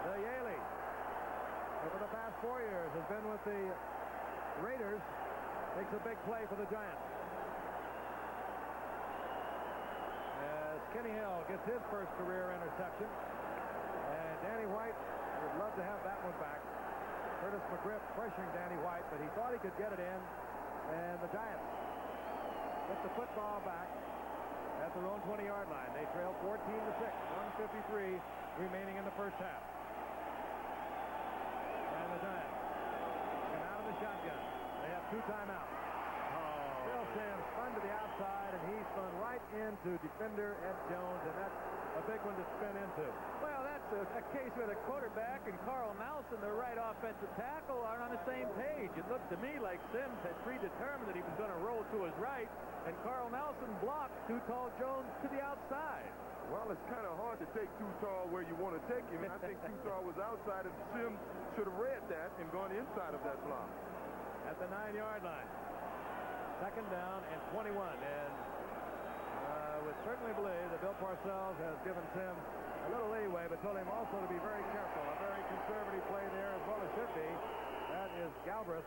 The Yaley, over the past 4 years, has been with the Raiders. Makes a big play for the Giants. As Kenny Hill gets his first career interception. And Danny White would love to have that one back. Curtis McGriff pressuring Danny White, but he thought he could get it in. And the Giants get the football back at their own 20-yard line. They trail 14-6, 1:53 remaining in the first half. And the Giants come out of the shotgun. They have 2 timeouts. Bill Sims spun to the outside, and he spun right into defender Ed Jones, and that's a big one to spin into. Well, that's a case where the quarterback and Carl Nelson, the right offensive tackle, aren't on the same page. It looked to me like Sims had predetermined that he was going to roll to his right, and Carl Nelson blocked Too Tall Jones to the outside. Well, it's kind of hard to take Too Tall where you want to take him, and I think Too Tall was outside, and Sims should have read that and gone inside of that block. At the 9-yard line. Second down and 21. And would certainly believe that Bill Parcells has given Sims a little leeway, but told him also to be very careful. A very conservative play there as well as should be. That is Galbraith.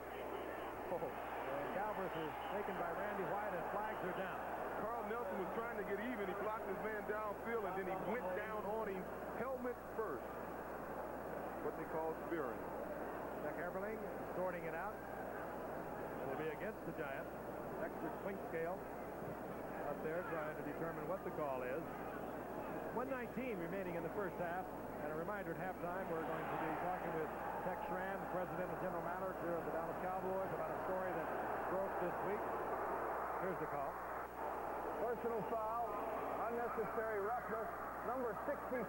And Galbraith is taken by Randy White, and flags are down. Carl Nelson was trying to get even. He blocked his man downfield, and then he went down on him helmet first. What they call spearing. Chuck Eberling sorting it out. It'll be against the Giants. Extra clink scale up there trying to determine what the call is. 1:19 remaining in the first half. And a reminder at halftime, we're going to be talking with Tex Schramm, the president and general manager of the Dallas Cowboys, about a story that broke this week. Here's the call. Personal foul, unnecessary roughness, number 63.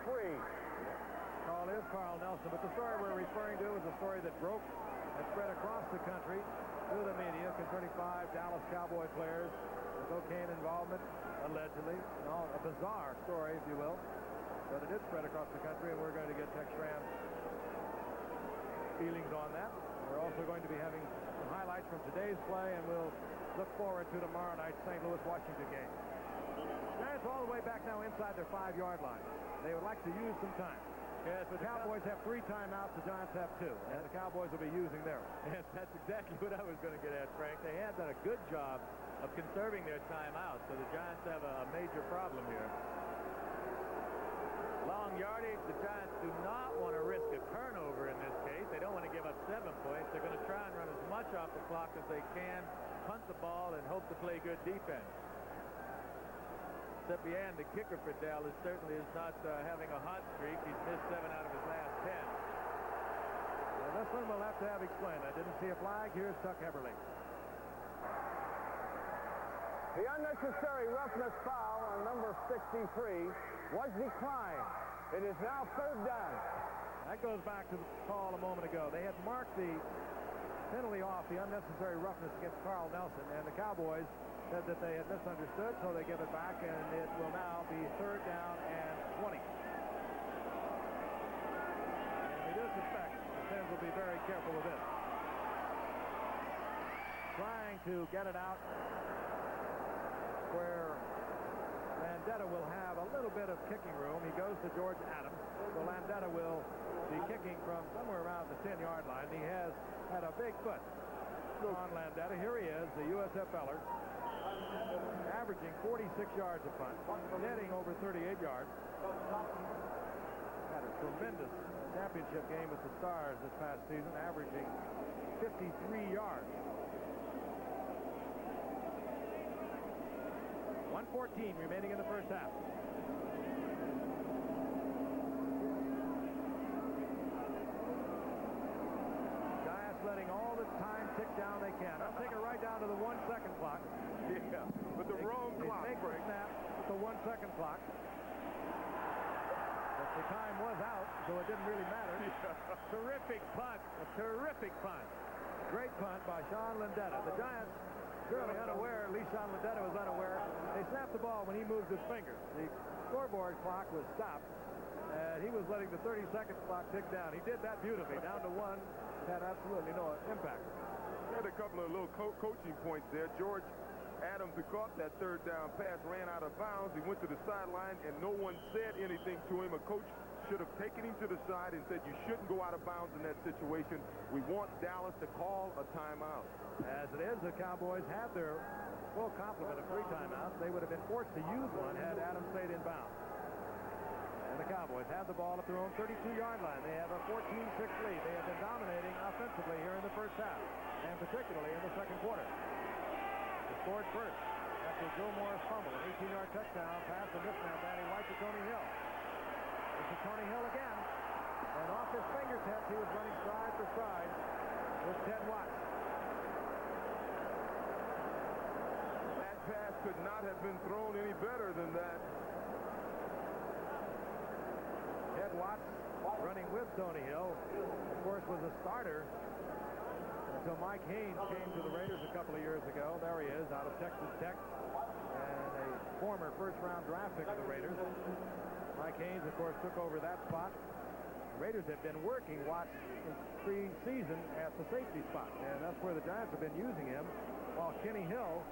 Call is Carl Nelson, but the story we're referring to is a story that broke and spread across the country through the media concerning 5 Dallas Cowboy players with cocaine involvement, allegedly. A bizarre story, if you will. But it did spread across the country, and we're going to get Tex Schramm's feelings on that. We're also going to be having some highlights from today's play, and we'll look forward to tomorrow night's St. Louis-Washington game. Giants all the way back now inside their 5-yard line. They would like to use some time. Yes, but the Cowboys have 3 timeouts. The Giants have 2. And the Cowboys will be using theirs. Yes, that's exactly what I was going to get at, Frank. They have done a good job of conserving their timeouts, so the Giants have a major problem here. Long yardage. The Giants do not want to risk a turnover in this case. They don't want to give up 7 points. They're going to try and run as much off the clock as they can, punt the ball, and hope to play good defense. Septien, the kicker for Dallas, certainly is not having a hot streak. He's missed 7 out of his last 10. Well, this one we'll have to have explained. I didn't see a flag. Here's Chuck Eberling. The unnecessary roughness foul on number 63 was declined. It is now 3rd down. That goes back to the call a moment ago. They had marked the penalty off, the unnecessary roughness against Carl Nelson, and the Cowboys said that they had misunderstood, so they give it back, and it will now be 3rd down and 20. And we do suspect the Sims will be very careful with this. Trying to get it out where Landeta will have a little bit of kicking room. He goes to George Adams. So Landeta will be kicking from somewhere around the 10-yard line. He has had a big foot on Landeta. Here he is, the USFLer, averaging 46 yards a punt, netting over 38 yards. Had a tremendous championship game with the Stars this past season, averaging 53 yards. 1:14 remaining in the first half. Giants letting all the time tick down they can. I'll take it right down to the 1-second clock. Yeah, with the wrong clock. They make the snap with the 1-second clock. But the time was out, so it didn't really matter. Yeah. Terrific punt. A terrific punt. Great punt by Sean Landeta. The Giants, clearly unaware, at least Sean Landeta was unaware. They snapped the ball when he moved his fingers. The scoreboard clock was stopped, and he was letting the 30-second clock tick down. He did that beautifully, down to 1. Had absolutely no impact. Had a couple of little coaching points there. George Adams, who caught that third down pass, ran out of bounds. He went to the sideline, and no one said anything to him. A coach should have taken him to the side and said, you shouldn't go out of bounds in that situation. We want Dallas to call a timeout. As it is, the Cowboys have their full complement of 3 timeouts. They would have been forced to use one had Adams stayed in bounds. And the Cowboys have the ball at their own 32-yard line. They have a 14-6 lead. They have been dominating offensively here in the first half, and particularly in the second quarter. They scored first after Joe Morris fumbled, an 18-yard touchdown pass to mismatch Danny White to Tony Hill. This is Tony Hill again, and off his fingertips he was running stride for stride with Ted Watts. That pass could not have been thrown any better than that. Ted Watts running with Tony Hill, of course, was a starter until Mike Haynes came to the Raiders a couple of years ago. There he is, out of Texas Tech, and a former first-round draft pick of the Raiders. Mike Haynes, of course, took over that spot. The Raiders have been working Watts in pre-season at the safety spot, and that's where the Giants have been using him, while Kenny Hill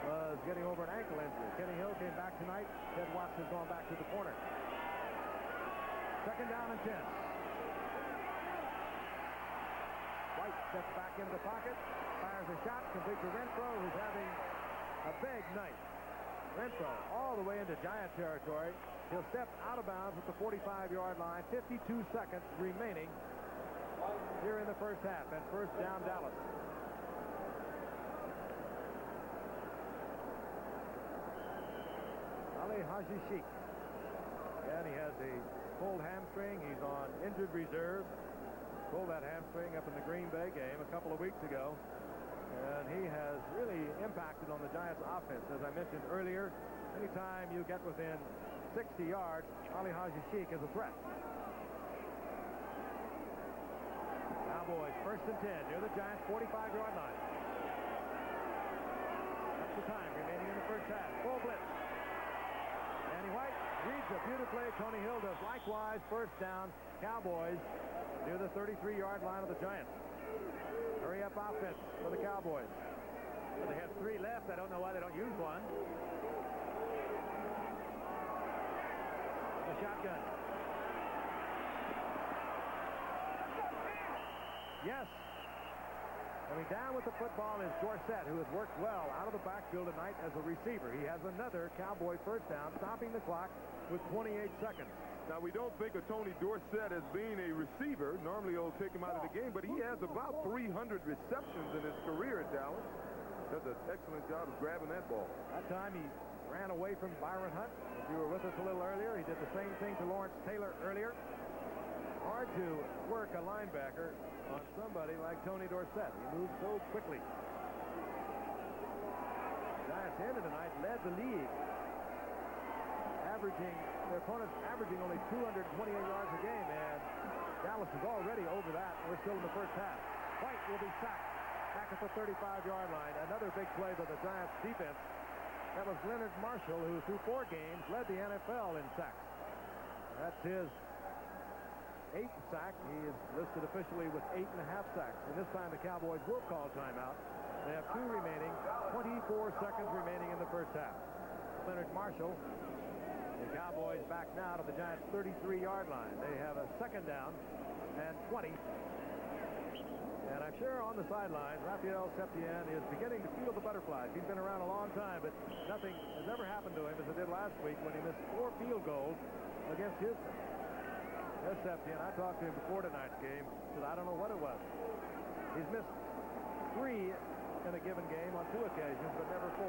was getting over an ankle injury. Kenny Hill came back tonight. Ted Watts has gone back to the corner. Second down and 10. White steps back into the pocket, fires a shot, complete to Renfro, who's having a big night. Renfro all the way into Giant territory. He'll step out of bounds at the 45-yard line. 52 seconds remaining here in the first half, and first down Dallas. Ali Haji Sheikh. And he has a pulled hamstring. He's on injured reserve. Pulled that hamstring up in the Green Bay game a couple of weeks ago. And he has really impacted on the Giants' offense. As I mentioned earlier, anytime you get within 60 yards, Ali Haji Sheikh is a threat. Cowboys first and 10 near the Giants' 45-yard line. That's the time remaining in the first half. Full blitz. Danny White reads it beautifully. Tony Hill does likewise. First down, Cowboys near the 33-yard line of the Giants. Hurry up offense for the Cowboys. Well, they have 3 left. I don't know why they don't use one. The shotgun. Yes. Coming down with the football is Dorsett, who has worked well out of the backfield tonight as a receiver. He has another Cowboy first down, stopping the clock with 28 seconds. Now, we don't think of Tony Dorsett as being a receiver. Normally, he'll take him out of the game, but he has about 300 receptions in his career at Dallas. Does an excellent job of grabbing that ball. That time he ran away from Byron Hunt. If you were with us a little earlier, he did the same thing to Lawrence Taylor earlier. Hard to work a linebacker on somebody like Tony Dorsett. He moves so quickly. Giants ended tonight, led the league, their opponents averaging only 228 yards a game, and Dallas is already over that. We're still in the first half. White will be sacked back at the 35-yard line. Another big play by the Giants defense. That was Leonard Marshall, who through 4 games led the NFL in sacks. That's his 8th sack. He is listed officially with 8.5 sacks. And this time the Cowboys will call timeout. They have 2 remaining, 24 seconds remaining in the first half. Leonard Marshall, the Cowboys back now to the Giants' 33-yard line. They have a second down and 20. And I'm sure on the sidelines, Rafael Septien is beginning to feel the butterflies. He's been around a long time, but nothing has ever happened to him as it did last week when he missed 4 field goals against Houston. There's Septien. I talked to him before tonight's game. Said, I don't know what it was. He's missed 3 in a given game on 2 occasions, but never 4.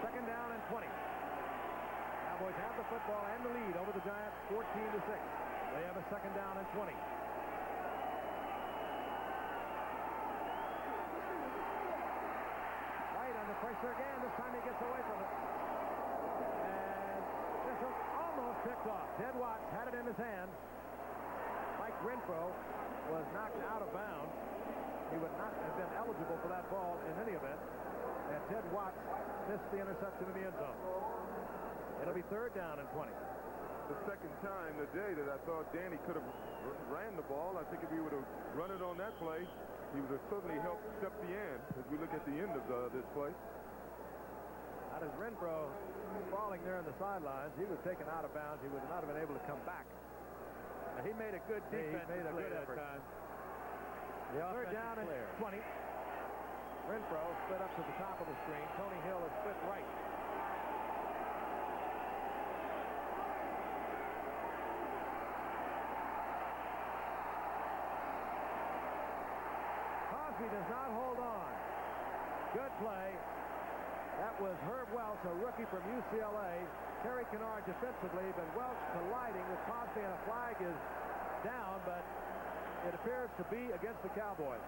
Second down and 20. Cowboys have the football and the lead over the Giants, 14-6. They have a second down and 20. White under pressure again. This time he gets away from it. And this was almost picked off. Ted Watts had it in his hand. Mike Refro was knocked out of bounds. He would not have been eligible for that ball in any event. And Ted Watts missed the interception in the end zone. It'll be third down and 20. The second time today that I thought Danny could have ran the ball. I think if he would have run it on that play, he would have certainly helped Septien as we look at the end of this play. How does Renfro falling there on the sidelines? He was taken out of bounds. He would not have been able to come back. Now, he made a good defense. He made a good effort. Third down and 20. Renfro split up to the top of the screen. Tony Hill is split right. Cosby does not hold on. Good play. That was Herb Welch, a rookie from UCLA. Terry Kennard defensively, but Welch colliding with Cosby, and a flag is down, but it appears to be against the Cowboys.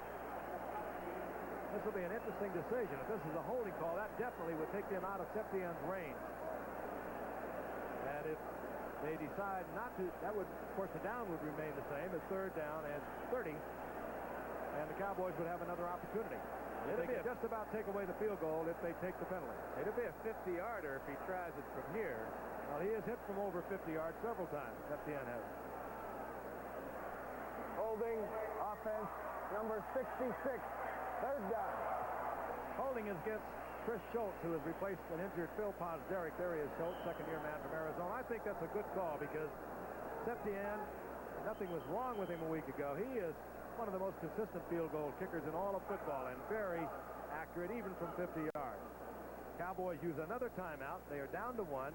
This will be an interesting decision. If this is a holding call, that definitely would take them out of Septien's range. And if they decide not to, that would, of course, the down would remain the same as third down and 30. And the Cowboys would have another opportunity. They could just about take away the field goal if they take the penalty. It'll be a 50-yarder if he tries it from here. Well, he has hit from over 50 yards several times. Septien has. Holding offense number 66. Third down. Holding is against Chris Schultz, who has replaced an injured Phil Pozderac. There he is, Schultz, second-year man from Arizona. I think that's a good call because Septien, nothing was wrong with him a week ago. He is one of the most consistent field goal kickers in all of football and very accurate even from 50 yards. Cowboys use another timeout. They are down to 1.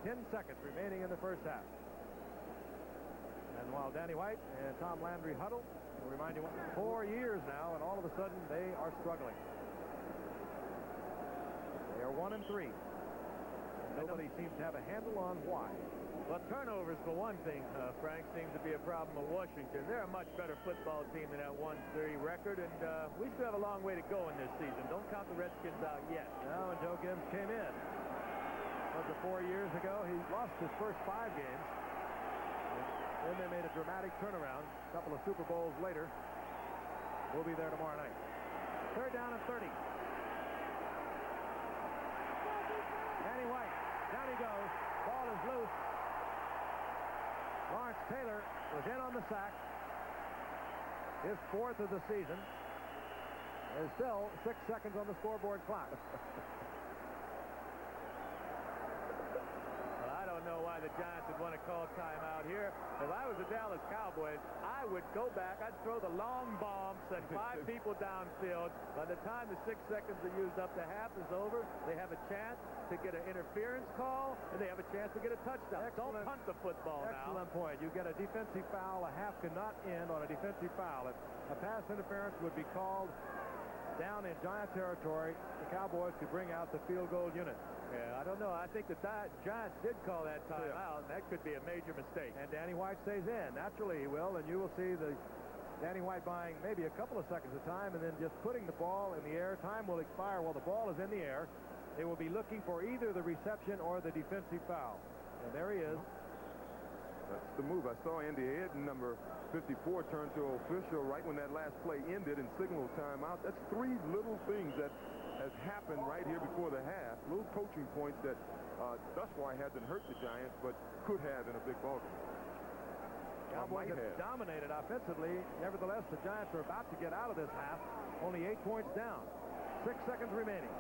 10 seconds remaining in the first half. And while Danny White and Tom Landry huddle, I'll remind you, 4 years now, and all of a sudden they are struggling. They are 1-3. Nobody seems to have a handle on why. Well, turnovers, for one thing, Frank, seems to be a problem of Washington. They're a much better football team than that 1-3 record, and we still have a long way to go in this season. Don't count the Redskins out yet. Now, when Joe Gibbs came in, was it 4 years ago? He lost his first 5 games. Then they made a dramatic turnaround. A couple of Super Bowls later. We'll be there tomorrow night. Third down and 30. Danny White. Down he goes. Ball is loose. Lawrence Taylor was in on the sack. His 4th of the season. There's still 6 seconds on the scoreboard clock. Know why the Giants would want to call timeout here. If I was the Dallas Cowboys, I would go back. I'd throw the long bomb, send 5 people downfield. By the time the 6 seconds are used up, the half is over. They have a chance to get an interference call, and they have a chance to get a touchdown. Don't punt the football now. Excellent point. You get a defensive foul. A half cannot end on a defensive foul. If a pass interference would be called down in Giant territory, the Cowboys could bring out the field goal unit. Yeah, I don't know. I think the Giants did call that timeout, and that could be a major mistake. And Danny White stays in. Naturally, he will, and you will see the Danny White buying maybe a couple of seconds of time and then just putting the ball in the air. Time will expire while the ball is in the air. They will be looking for either the reception or the defensive foul. And there he is. That's the move. I saw Andy Hayden, number 54, turn to official right when that last play ended and signal timeout. That's 3 little things that has happened right here before the half. Little coaching points that thus far hasn't hurt the Giants, but could have in a big ball game. Cowboys have dominated offensively. Nevertheless, the Giants are about to get out of this half. Only 8 points down. 6 seconds remaining.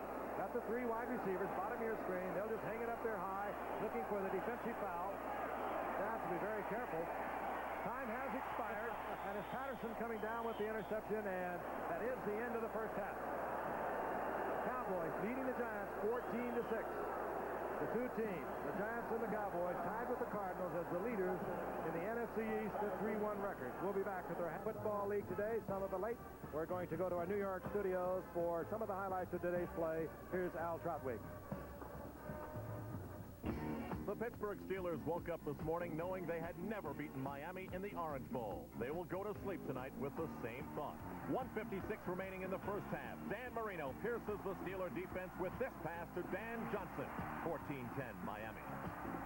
Got the 3 wide receivers, bottom of your screen. They'll just hang it up there high, looking for the defensive foul. They have to be very careful. Time has expired, and it's Patterson coming down with the interception, and that is the end of the first half. Cowboys leading the Giants 14-6. The two teams, the Giants and the Cowboys, tied with the Cardinals as the leaders in the NFC East at 3-1 records. We'll be back with our football league today, some of it late. We're going to go to our New York studios for some of the highlights of today's play. Here's Al Trotwig. The Pittsburgh Steelers woke up this morning knowing they had never beaten Miami in the Orange Bowl. They will go to sleep tonight with the same thought. 1:56 remaining in the first half. Dan Marino pierces the Steeler defense with this pass to Dan Johnson. 14-10 Miami.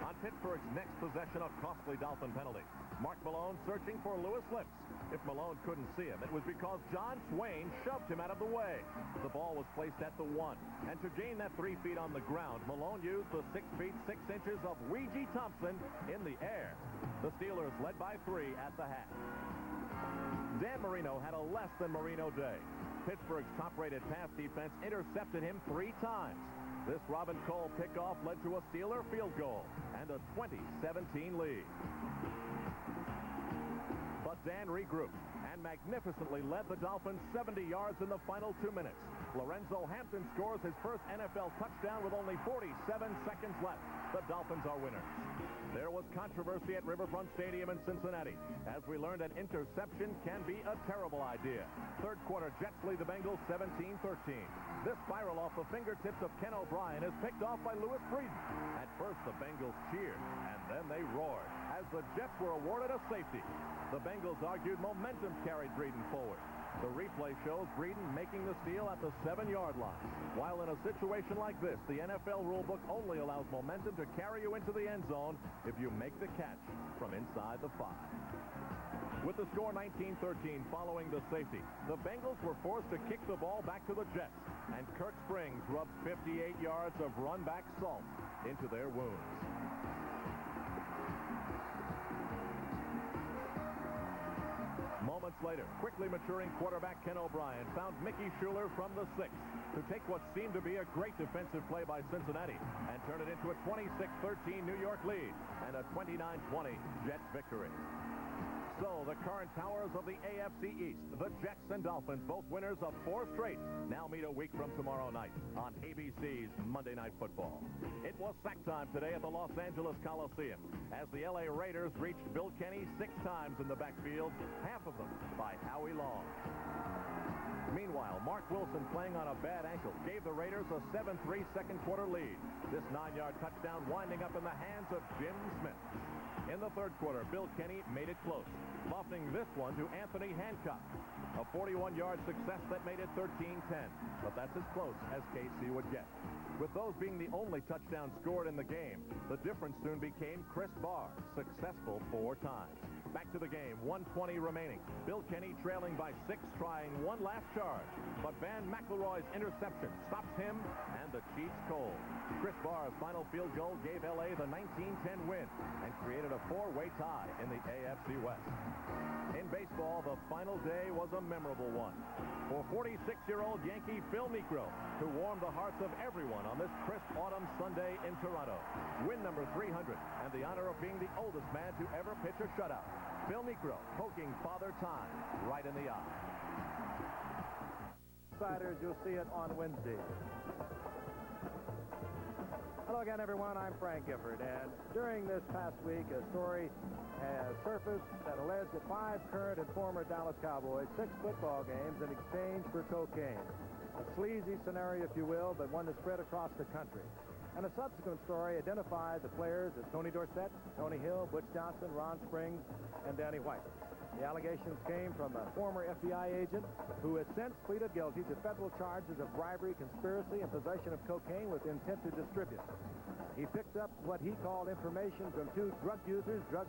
On Pittsburgh's next possession, a costly Dolphin penalty. Mark Malone searching for Lewis Lips. If Malone couldn't see him, it was because John Swain shoved him out of the way. The ball was placed at the 1. And to gain that 3 feet on the ground, Malone used the 6 feet 6 inches of Ouija Thompson in the air. The Steelers led by 3 at the half. Dan Marino had a less than Marino day. Pittsburgh's top-rated pass defense intercepted him 3 times. This Robin Cole pickoff led to a Steeler field goal and a 20-17 lead. But Dan regrouped and magnificently led the Dolphins 70 yards in the final 2 minutes. Lorenzo Hampton scores his first NFL touchdown with only 47 seconds left. The Dolphins are winners. There was controversy at Riverfront Stadium in Cincinnati. As we learned, an interception can be a terrible idea. Third quarter, Jets lead the Bengals 17-13. This spiral off the fingertips of Ken O'Brien is picked off by Louis Breeden. At first, the Bengals cheered, and then they roared as the Jets were awarded a safety. The Bengals argued momentum carried Breeden forward. The replay shows Breeden making the steal at the 7-yard line. While in a situation like this, the NFL rulebook only allows momentum to carry you into the end zone if you make the catch from inside the 5. With the score 19-13 following the safety, the Bengals were forced to kick the ball back to the Jets, and Kirk Springs rubbed 58 yards of run-back salt into their wounds. Moments later, quickly maturing quarterback Ken O'Brien found Mickey Schuler from the 6 to take what seemed to be a great defensive play by Cincinnati and turn it into a 26-13 New York lead and a 29-20 Jets victory. So the current powers of the AFC East, the Jets and Dolphins, both winners of 4 straight, now meet a week from tomorrow night on ABC's Monday Night Football. It was sack time today at the Los Angeles Coliseum as the LA Raiders reached Bill Kenny 6 times in the backfield, half of them by Howie Long. Meanwhile, Mark Wilson, playing on a bad ankle, gave the Raiders a 7-3 second quarter lead. This 9-yard touchdown winding up in the hands of Jim Smith. In the third quarter, Bill Kenny made it close, lofting this one to Anthony Hancock. A 41-yard success that made it 13-10, but that's as close as KC would get. With those being the only touchdowns scored in the game, the difference soon became Chris Barr, successful 4 times. Back to the game, 1:20 remaining. Bill Kenny trailing by 6, trying one last charge. But Van McElroy's interception stops him and the Chiefs cold. Chris Barr's final field goal gave L.A. the 19-10 win and created a 4-way tie in the AFC West. In baseball, the final day was a memorable one for 46-year-old Yankee Phil Niekro, who warmed the hearts of everyone on this crisp autumn Sunday in Toronto. Win number 300 and the honor of being the oldest man to ever pitch a shutout. Phil Niekro poking Father Time right in the eye. Insiders, you'll see it on Wednesday. Hello again, everyone. I'm Frank Gifford, and during this past week, a story has surfaced that alleged that 5 current and former Dallas Cowboys 6 football games in exchange for cocaine. A sleazy scenario, if you will, but one that spread across the country. And a subsequent story identified the players as Tony Dorsett, Tony Hill, Butch Johnson, Ron Springs, and Danny White. The allegations came from a former FBI agent who has since pleaded guilty to federal charges of bribery, conspiracy, and possession of cocaine with intent to distribute. He picked up what he called information from 2 drug users, drug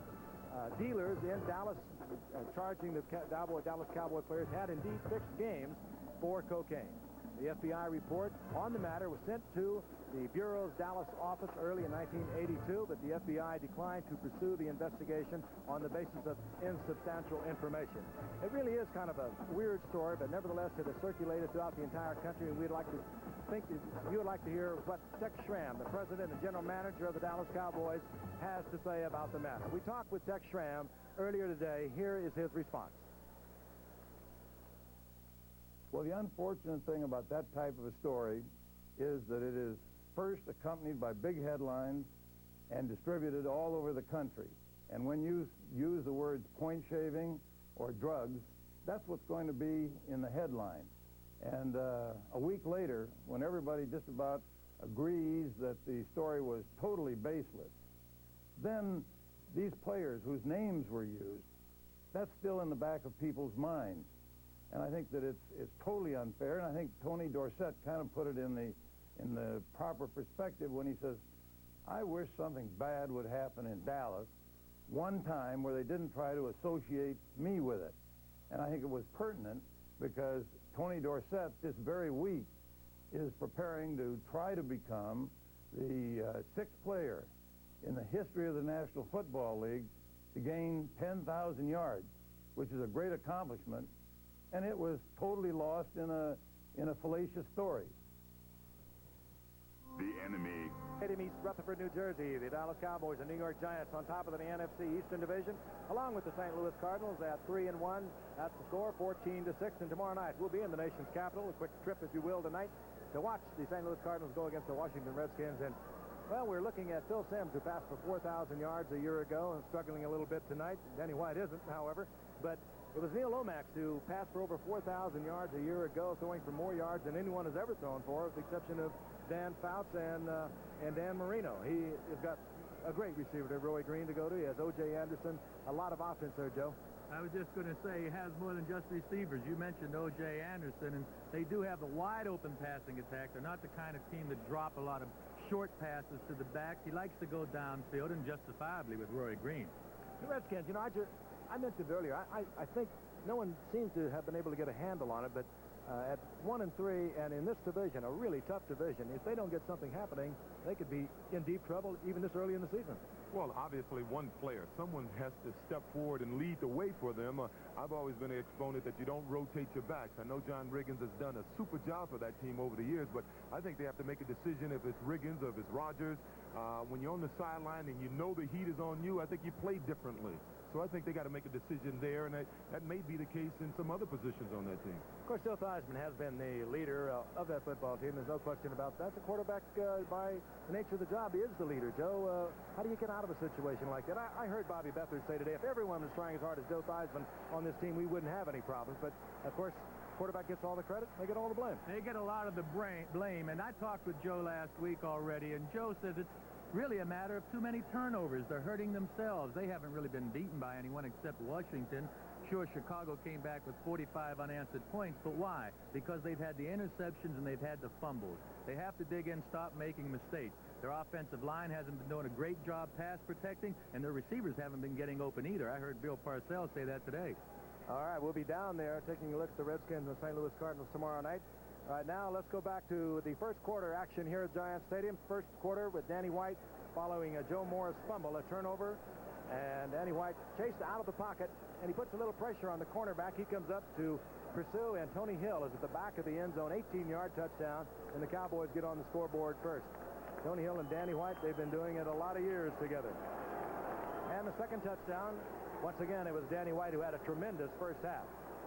dealers in Dallas, charging the Dallas Cowboy players had indeed fixed games for cocaine. The FBI report on the matter was sent to the Bureau's Dallas office early in 1982, but the FBI declined to pursue the investigation on the basis of insubstantial information. It really is kind of a weird story, but nevertheless it has circulated throughout the entire country, and we'd like to think that you would like to hear what Tex Schramm, the president and general manager of the Dallas Cowboys, has to say about the matter. We talked with Tex Schramm earlier today. Here is his response. Well, the unfortunate thing about that type of a story is that it is first accompanied by big headlines and distributed all over the country. And when you use the words point shaving or drugs, that's what's going to be in the headline. And a week later, when everybody just about agrees that the story was totally baseless, then these players whose names were used, that's still in the back of people's minds. And I think that it's totally unfair, and I think Tony Dorsett kind of put it in the proper perspective when he says, I wish something bad would happen in Dallas one time where they didn't try to associate me with it. And I think it was pertinent because Tony Dorsett this very week is preparing to try to become the sixth player in the history of the National Football League to gain 10,000 yards, which is a great accomplishment. And it was totally lost in a fallacious story. The enemy. Stadium, East Rutherford, New Jersey. The Dallas Cowboys and New York Giants on top of the NFC Eastern Division, along with the St. Louis Cardinals at 3-1. That's the score, 14-6. And tomorrow night we'll be in the nation's capital. A quick trip, if you will, tonight to watch the St. Louis Cardinals go against the Washington Redskins. And well, we're looking at Phil Simms, who passed for 4,000 yards a year ago and struggling a little bit tonight. Danny White isn't, however, but it was Neil Lomax who passed for over 4,000 yards a year ago, throwing for more yards than anyone has ever thrown for, with the exception of Dan Fouts and Dan Marino. He has got a great receiver to Roy Green to go to. He has O.J. Anderson. A lot of offense there, Joe. I was just going to say he has more than just receivers. You mentioned O.J. Anderson, and they do have a wide-open passing attack. They're not the kind of team that drop a lot of short passes to the back. He likes to go downfield, and justifiably with Roy Green. The Redskins, you know, I mentioned earlier, I think no one seems to have been able to get a handle on it, but at 1-3, and in this division, a really tough division, if they don't get something happening, they could be in deep trouble even this early in the season. Well, obviously one player, someone has to step forward and lead the way for them. I've always been an exponent that you don't rotate your backs. I know John Riggins has done a super job for that team over the years, but I think they have to make a decision if it's Riggins or if it's Rodgers. When you're on the sideline and you know the heat is on you, I think you play differently. So I think they got to make a decision there, and that may be the case in some other positions on that team. Of course, Joe Theismann has been the leader of that football team. There's no question about that. The quarterback, by the nature of the job, is the leader. Joe, how do you get out of a situation like that? I heard Bobby Beathard say today, if everyone was trying as hard as Joe Theismann on this team, we wouldn't have any problems. But, of course, quarterback gets all the credit, they get all the blame. They get a lot of the blame, and I talked with Joe last week already, and Joe says it's really a matter of too many turnovers. They're hurting themselves. They haven't really been beaten by anyone except Washington. Sure, Chicago came back with 45 unanswered points, but why? Because they've had the interceptions and they've had the fumbles. They have to dig in, stop making mistakes. Their offensive line hasn't been doing a great job pass protecting, and their receivers haven't been getting open either. I heard Bill Parcells say that today. All right, we'll be down there taking a look at the Redskins and St. Louis Cardinals tomorrow night. All right, now let's go back to the first quarter action here at Giants Stadium. First quarter with Danny White following a Joe Morris fumble, a turnover. And Danny White chased out of the pocket, and he puts a little pressure on the cornerback. He comes up to pursue, and Tony Hill is at the back of the end zone, 18-yard touchdown, and the Cowboys get on the scoreboard first. Tony Hill and Danny White, they've been doing it a lot of years together. And the second touchdown, once again, it was Danny White who had a tremendous first half.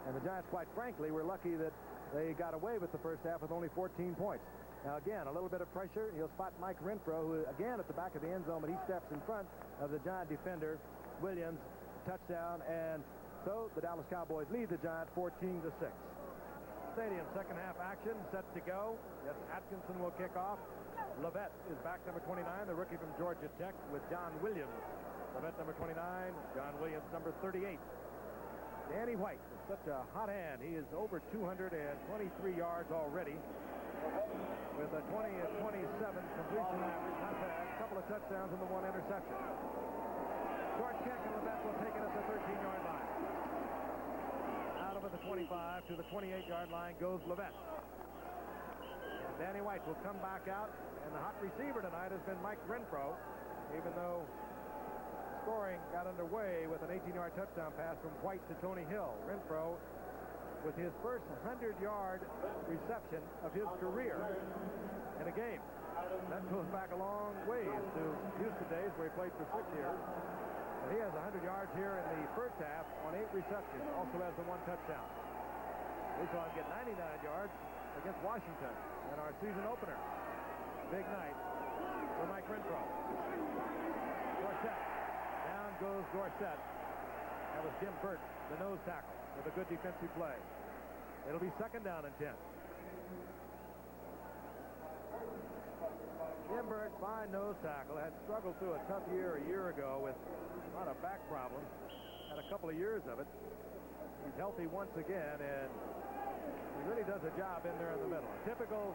And the Giants, quite frankly, were lucky that they got away with the first half with only 14 points. Now, again, a little bit of pressure. He'll spot Mike Renfro, who, again, at the back of the end zone, but he steps in front of the Giant defender, Williams. Touchdown, and so the Dallas Cowboys lead the Giants 14-6. Stadium, second half action, set to go. Yes, Atkinson will kick off. Levette is back, number 29, the rookie from Georgia Tech, with John Williams. Levette, number 29, John Williams, number 38. Danny White is such a hot hand. He is over 223 yards already, with a 20 of 27 completion average, not bad. A couple of touchdowns and the one interception. Short kick, and Levette will take it at the 13-yard line. Out of the 25 to the 28-yard line goes Levette. Danny White will come back out, and the hot receiver tonight has been Mike Renfro, even though scoring got underway with an 18-yard touchdown pass from White to Tony Hill. Renfro with his first 100-yard reception of his career in a game. That goes back a long ways to Houston days where he played for 6 years. But he has 100 yards here in the first half on 8 receptions. Also has the 1 touchdown. We saw him get 99 yards against Washington in our season opener. Big night for Mike Renfro. Dorsett. Down goes Dorsett. That was Jim Burton, the nose tackle, with a good defensive play. It'll be 2nd down and 10. Jim Burton, fine nose tackle, had struggled through a tough year a year ago with a lot of back problems. Had a couple of years of it. He's healthy once again, and he really does a job in there in the middle. A typical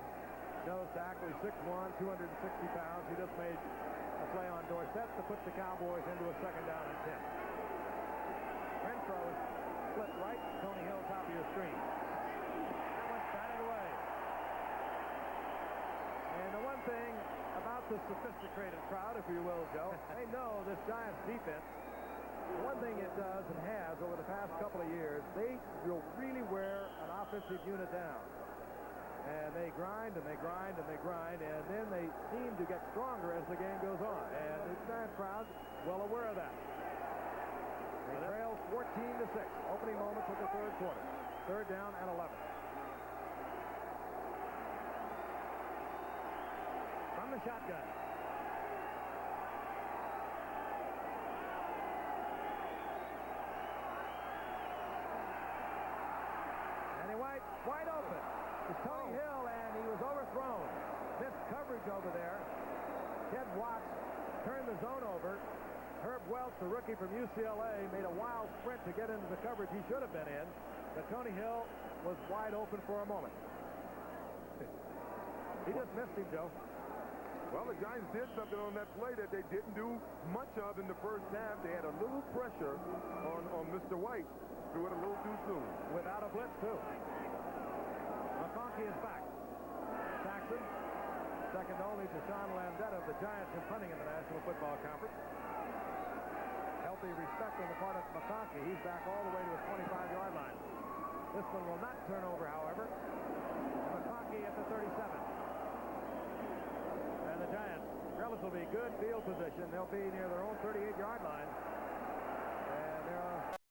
nose tackle. He's 6'1", 260 pounds. He just made a play on Dorsett to put the Cowboys into a 2nd down and 10. Renfro is split right. Tony Hill, top of your screen. That one's batted away. And the one thing about the sophisticated crowd, if you will, Joe, they know this Giants defense. The one thing it does and has over the past couple of years, they will really wear an offensive unit down. And they grind and they grind and they grind, and then they seem to get stronger as the game goes on. And the Giants crowd well aware of that. They trail 14-6. Opening moments of the 3rd quarter. 3rd down and 11. From the shotgun. Danny White, wide open. It's Tony Hill, and he was overthrown. Missed coverage over there. Ted Watts turned the zone over. Herb Welch, the rookie from UCLA, made a wild sprint to get into the coverage he should have been in, but Tony Hill was wide open for a moment. He just missed him, Joe. Well, the Giants did something on that play that they didn't do much of in the first half. They had a little pressure on Mr. White. Threw it a little too soon. Without a blitz, too. McConkey is back. Saxon, second only to Sean Landeta of the Giants in punting in the National Football Conference. Healthy respect on the part of McConkey. He's back all the way to his 25-yard line. This one will not turn over, however. McConkey at the 37. And the Giants, relatively good field position. They'll be near their own 38-yard line.